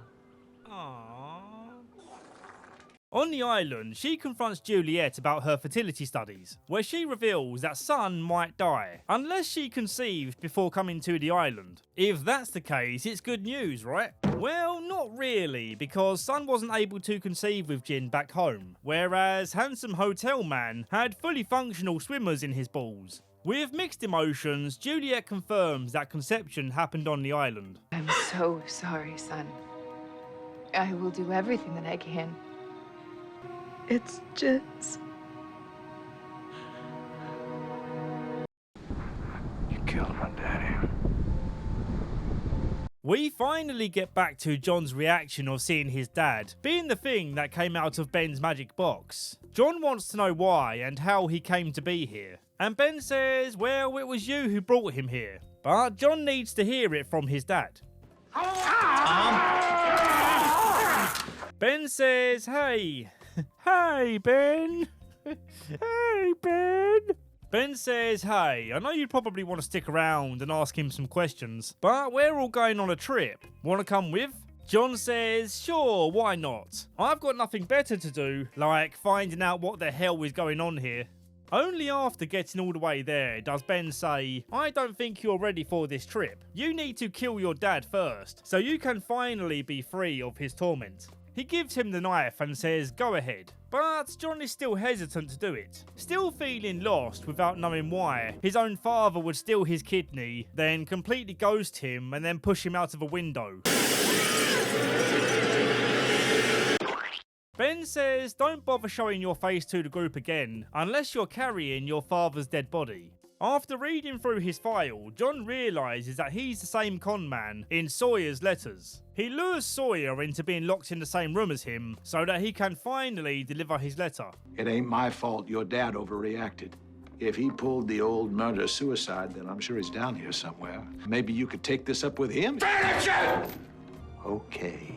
On the island, she confronts Juliet about her fertility studies, where she reveals that Sun might die, unless she conceived before coming to the island. If that's the case, it's good news, right? Well, not really, because Sun wasn't able to conceive with Jin back home, whereas Handsome Hotel Man had fully functional swimmers in his balls. With mixed emotions, Juliet confirms that conception happened on the island. I'm so sorry, son. I will do everything that I can. It's just... You killed my daddy. We finally get back to John's reaction of seeing his dad being the thing that came out of Ben's magic box. John wants to know why and how he came to be here. And Ben says, well, it was you who brought him here. But John needs to hear it from his dad. Ben says, hey. Hey, Ben. Hey, Ben. Ben says, hey, I know you probably want to stick around and ask him some questions, but we're all going on a trip. Want to come with? John says, sure, why not? I've got nothing better to do, like finding out what the hell is going on here. Only after getting all the way there does Ben say, I don't think you're ready for this trip. You need to kill your dad first, so you can finally be free of his torment. He gives him the knife and says, go ahead. But John is still hesitant to do it, still feeling lost without knowing why his own father would steal his kidney, then completely ghost him and then push him out of a window. Ben says, don't bother showing your face to the group again, unless you're carrying your father's dead body. After reading through his file, John realises that he's the same con man in Sawyer's letters. He lures Sawyer into being locked in the same room as him so that he can finally deliver his letter. It ain't my fault your dad overreacted. If he pulled the old murder-suicide, then I'm sure he's down here somewhere. Maybe you could take this up with him? Finish it! Okay.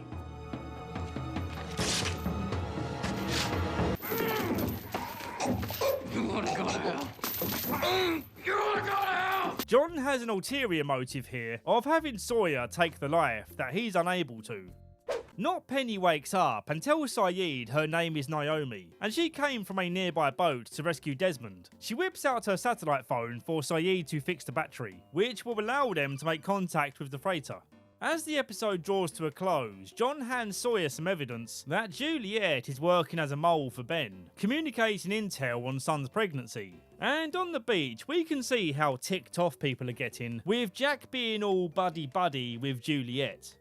You wanna go to hell? You wanna go to hell? John has an ulterior motive here of having Sawyer take the life that he's unable to. Not Penny wakes up and tells Sayid her name is Naomi, and she came from a nearby boat to rescue Desmond. She whips out her satellite phone for Sayid to fix the battery, which will allow them to make contact with the freighter. As the episode draws to a close, John hands Sawyer some evidence that Juliet is working as a mole for Ben, communicating intel on Son's pregnancy. And on the beach, we can see how ticked off people are getting, with Jack being all buddy-buddy with Juliet.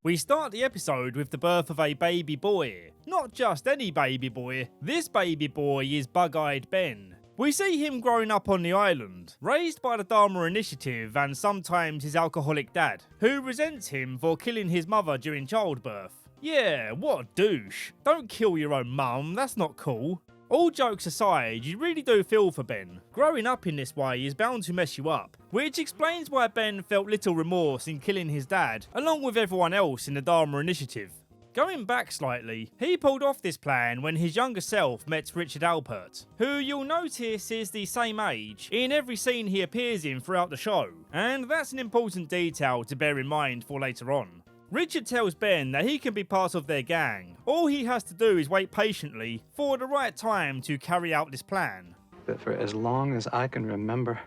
We start the episode with the birth of a baby boy. Not just any baby boy, this baby boy is Bug-Eyed Ben. We see him growing up on the island, raised by the Dharma Initiative and sometimes his alcoholic dad, who resents him for killing his mother during childbirth. Yeah, what a douche. Don't kill your own mum, that's not cool. All jokes aside, you really do feel for Ben. Growing up in this way is bound to mess you up, which explains why Ben felt little remorse in killing his dad, along with everyone else in the Dharma Initiative. Going back slightly, he pulled off this plan when his younger self met Richard Alpert, who you'll notice is the same age in every scene he appears in throughout the show, and that's an important detail to bear in mind for later on. Richard tells Ben that he can be part of their gang. All he has to do is wait patiently for the right time to carry out this plan. But for as long as I can remember,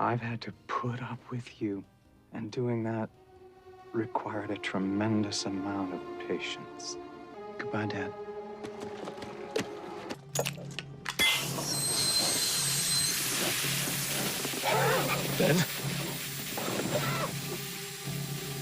I've had to put up with you. And doing that required a tremendous amount of patience. Goodbye, Dad. Ben?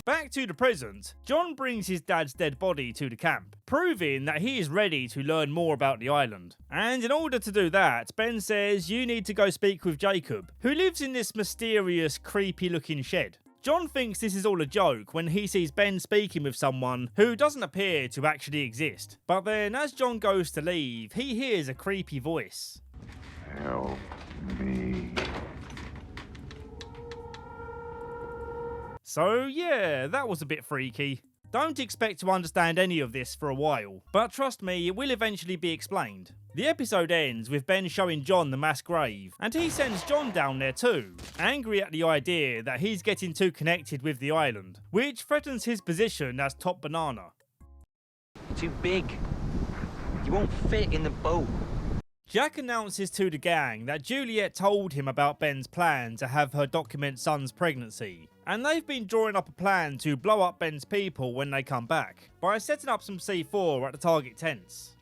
Back to the present, John brings his dad's dead body to the camp, proving that he is ready to learn more about the island. And in order to do that, Ben says you need to go speak with Jacob, who lives in this mysterious, creepy looking shed. John thinks this is all a joke when he sees Ben speaking with someone who doesn't appear to actually exist. But then as John goes to leave, he hears a creepy voice. Help me. So yeah, that was a bit freaky. Don't expect to understand any of this for a while, but trust me, it will eventually be explained. The episode ends with Ben showing John the mass grave, and he sends John down there too, angry at the idea that he's getting too connected with the island, which threatens his position as top banana. Too big. You won't fit in the boat. Jack announces to the gang that Juliet told him about Ben's plan to have her document Son's pregnancy, and they've been drawing up a plan to blow up Ben's people when they come back, by setting up some C4 at the target tents.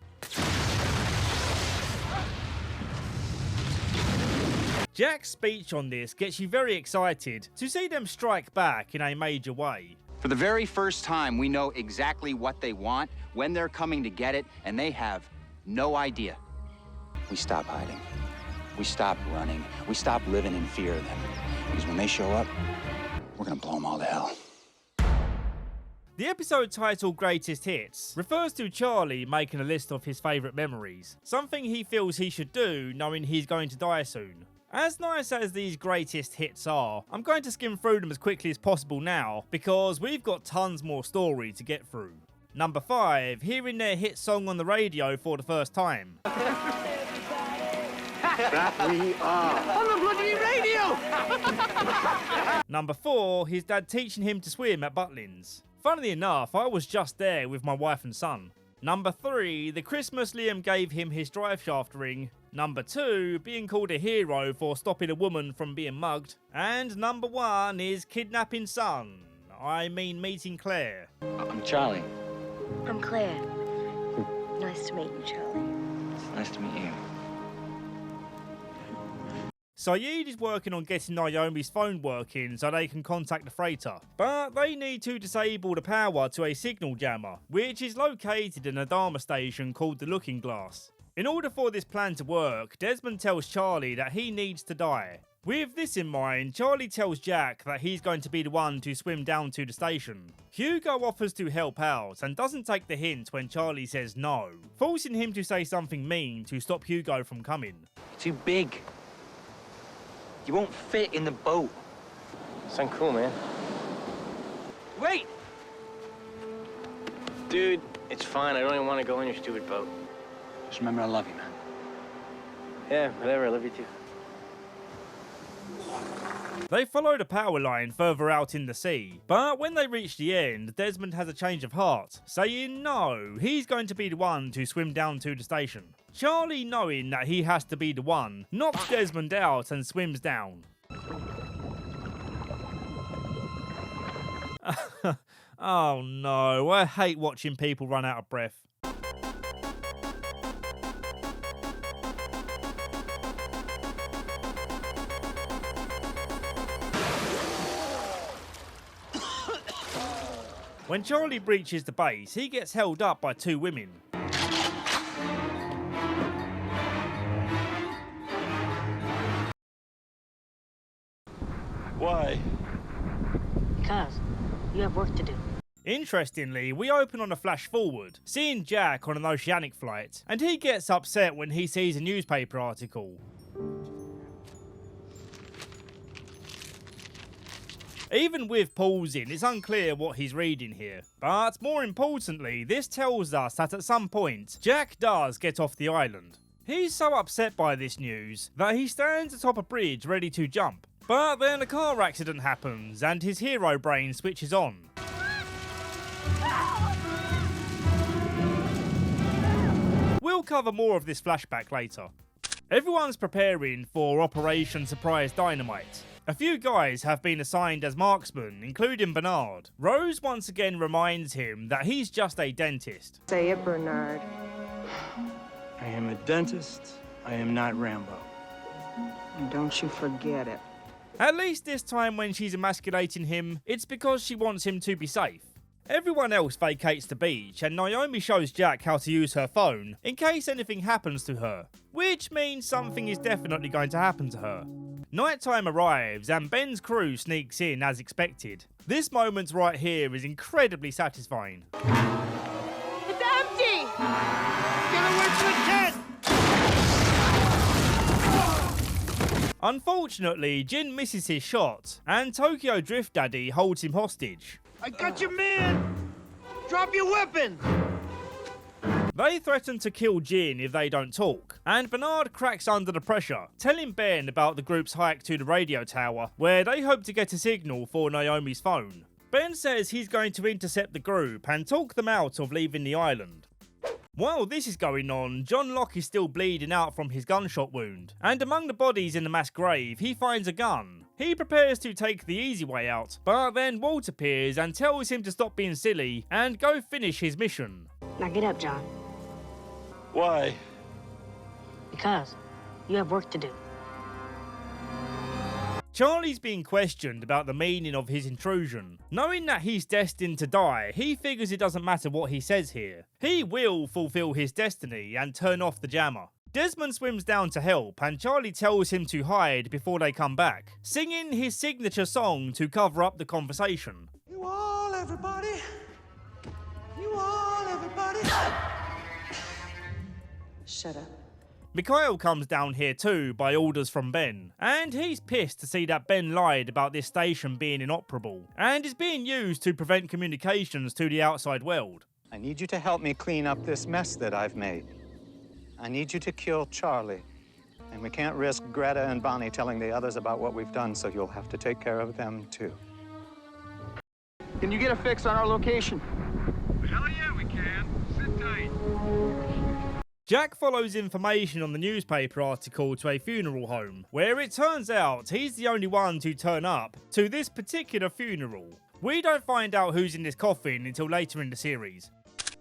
Jack's speech on this gets you very excited to see them strike back in a major way. For the very first time, we know exactly what they want, when they're coming to get it, and they have no idea. We stop hiding. We stop running. We stop living in fear of them. Because when they show up, we're gonna blow them all to hell. The episode title Greatest Hits refers to Charlie making a list of his favourite memories, something he feels he should do knowing he's going to die soon. As nice as these greatest hits are, I'm going to skim through them as quickly as possible now, because we've got tons more story to get through. Number 5, hearing their hit song on the radio for the first time. That we are. On the bloody radio! Number 4, his dad teaching him to swim at Butlins. Funnily enough, I was just there with my wife and son. Number 3, the Christmas Liam gave him his drive shaft ring. Number 2, being called a hero for stopping a woman from being mugged. And number 1 is kidnapping son. I mean meeting Claire. I'm Charlie. I'm Claire. Nice to meet you, Charlie. Nice to meet you. Sayid is working on getting Naomi's phone working so they can contact the freighter, but they need to disable the power to a signal jammer, which is located in a Dharma station called the Looking Glass. In order for this plan to work, Desmond tells Charlie that he needs to die. With this in mind, Charlie tells Jack that he's going to be the one to swim down to the station. Hugo offers to help out and doesn't take the hint when Charlie says no, forcing him to say something mean to stop Hugo from coming. Too big. You won't fit in the boat. Sound cool, man. Wait! Dude, it's fine. I don't even want to go in your stupid boat. Just remember I love you, man. Yeah, whatever. I love you too. They followed a power line further out in the sea, but when they reach the end, Desmond has a change of heart, saying no, he's going to be the one to swim down to the station. Charlie, knowing that he has to be the one, knocks Desmond out and swims down. Oh no, I hate watching people run out of breath. When Charlie breaches the base, he gets held up by two women. Why? Because you have work to do. Interestingly, we open on a flash forward, seeing Jack on an oceanic flight, and he gets upset when he sees a newspaper article. Even with pausing, it's unclear what he's reading here. But more importantly, this tells us that at some point, Jack does get off the island. He's so upset by this news that he stands atop a bridge ready to jump. But then a car accident happens and his hero brain switches on. We'll cover more of this flashback later. Everyone's preparing for Operation Surprise Dynamite. A few guys have been assigned as marksmen, including Bernard. Rose once again reminds him that he's just a dentist. Say it, Bernard. I am a dentist. I am not Rambo. And don't you forget it. At least this time when she's emasculating him, it's because she wants him to be safe. Everyone else vacates the beach and Naomi shows Jack how to use her phone in case anything happens to her, which means something is definitely going to happen to her. Nighttime arrives and Ben's crew sneaks in as expected. This moment right here is incredibly satisfying. It's empty! Get away from the tent! Unfortunately, Jin misses his shot and Tokyo Drift Daddy holds him hostage. I got your man! Drop your weapon! They threaten to kill Jin if they don't talk, and Bernard cracks under the pressure, telling Ben about the group's hike to the radio tower, where they hope to get a signal for Naomi's phone. Ben says he's going to intercept the group and talk them out of leaving the island. While this is going on, John Locke is still bleeding out from his gunshot wound, and among the bodies in the mass grave, he finds a gun. He prepares to take the easy way out, but then Walt appears and tells him to stop being silly and go finish his mission. Now get up, John. Why? Because you have work to do. Charlie's being questioned about the meaning of his intrusion. Knowing that he's destined to die, he figures it doesn't matter what he says here. He will fulfill his destiny and turn off the jammer. Desmond swims down to help and Charlie tells him to hide before they come back, singing his signature song to cover up the conversation. You all, everybody. You all, everybody. Shut up. Mikhail comes down here too by orders from Ben, and he's pissed to see that Ben lied about this station being inoperable, and is being used to prevent communications to the outside world. I need you to help me clean up this mess that I've made. I need you to kill Charlie, and we can't risk Greta and Bonnie telling the others about what we've done, so you'll have to take care of them too. Can you get a fix on our location? Hell yeah, we can. Sit tight. Jack follows information on the newspaper article to a funeral home, where it turns out he's the only one to turn up to this particular funeral. We don't find out who's in this coffin until later in the series.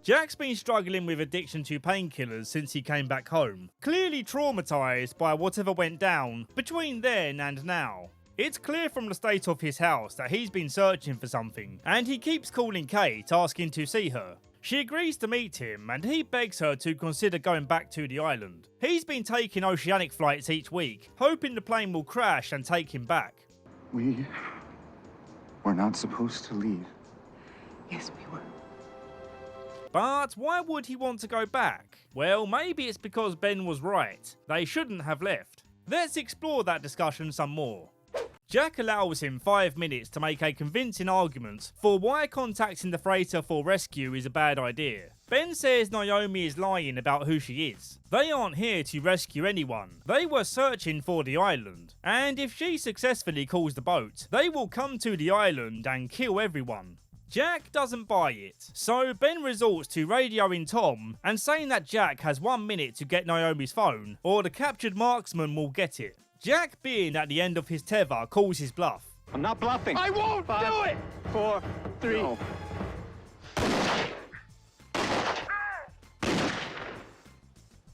Jack's been struggling with addiction to painkillers since he came back home, clearly traumatized by whatever went down between then and now. It's clear from the state of his house that he's been searching for something, and he keeps calling Kate asking to see her. She agrees to meet him, and he begs her to consider going back to the island. He's been taking oceanic flights each week, hoping the plane will crash and take him back. We were not supposed to leave. Yes, we were. But why would he want to go back? Well, maybe it's because Ben was right. They shouldn't have left. Let's explore that discussion some more. Jack allows him 5 minutes to make a convincing argument for why contacting the freighter for rescue is a bad idea. Ben says Naomi is lying about who she is. They aren't here to rescue anyone. They were searching for the island. And if she successfully calls the boat, they will come to the island and kill everyone. Jack doesn't buy it, so Ben resorts to radioing Tom and saying that Jack has 1 minute to get Naomi's phone, or the captured marksman will get it. Jack, being at the end of his tether, calls his bluff. I'm not bluffing. I won't do it! 4, 3. No.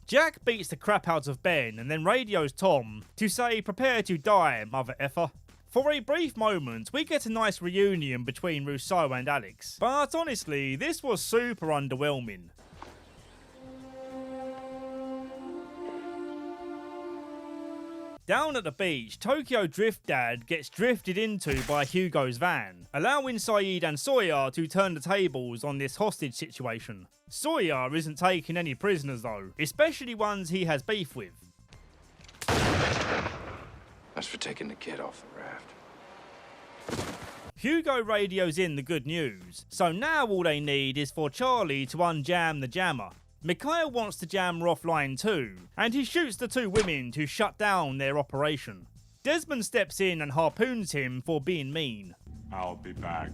Jack beats the crap out of Ben and then radios Tom to say prepare to die, mother effer. For a brief moment, we get a nice reunion between Rousseau and Alex, but honestly, this was super underwhelming. Down at the beach, Tokyo Drift Dad gets drifted into by Hugo's van, allowing Sayid and Sawyer to turn the tables on this hostage situation. Sawyer isn't taking any prisoners though, especially ones he has beef with. That's for taking the kid off the raft. Hugo radios in the good news, so now all they need is for Charlie to unjam the jammer. Mikhail wants to jam her offline too, and he shoots the 2 women to shut down their operation. Desmond steps in and harpoons him for being mean. I'll be back.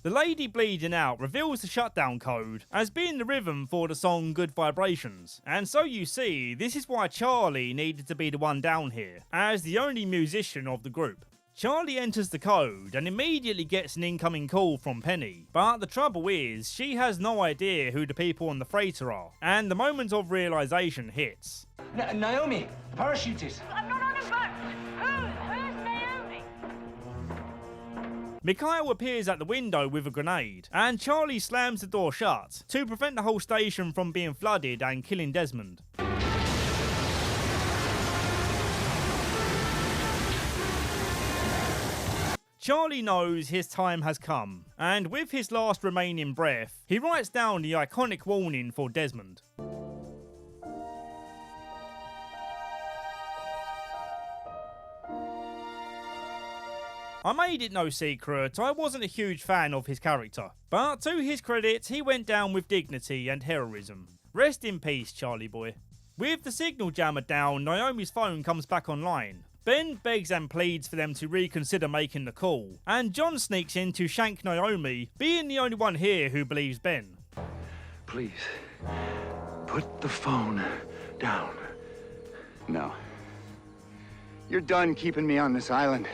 The lady bleeding out reveals the shutdown code as being the rhythm for the song Good Vibrations, and so you see, this is why Charlie needed to be the one down here, as the only musician of the group. Charlie enters the code and immediately gets an incoming call from Penny, but the trouble is, she has no idea who the people on the freighter are, and the moment of realization hits. Naomi, parachutist. I'm not on a boat. Who's Naomi? Mikhail appears at the window with a grenade, and Charlie slams the door shut to prevent the whole station from being flooded and killing Desmond. Charlie knows his time has come, and with his last remaining breath, he writes down the iconic warning for Desmond. I made it no secret, I wasn't a huge fan of his character, but to his credit, he went down with dignity and heroism. Rest in peace, Charlie boy. With the signal jammer down, Naomi's phone comes back online. Ben begs and pleads for them to reconsider making the call, and John sneaks in to shank Naomi, being the only one here who believes Ben. Please, put the phone down. No. You're done keeping me on this island.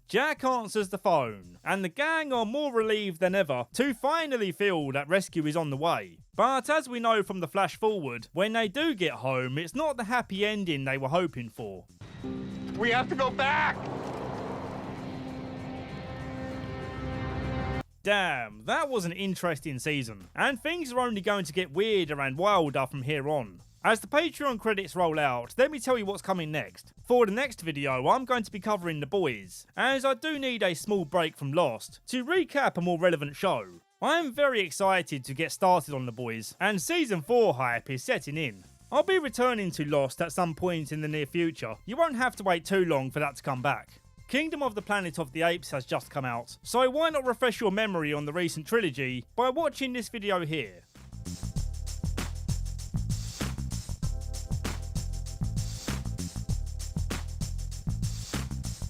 Jack answers the phone, and the gang are more relieved than ever to finally feel that rescue is on the way. But as we know from the flash forward, when they do get home, it's not the happy ending they were hoping for. We have to go back! Damn, that was an interesting season, and things are only going to get weirder and wilder from here on. As the Patreon credits roll out, let me tell you what's coming next. For the next video, I'm going to be covering The Boys, as I do need a small break from Lost to recap a more relevant show. I am very excited to get started on The Boys, and Season 4 hype is setting in. I'll be returning to Lost at some point in the near future. You won't have to wait too long for that to come back. Kingdom of the Planet of the Apes has just come out, so why not refresh your memory on the recent trilogy by watching this video here.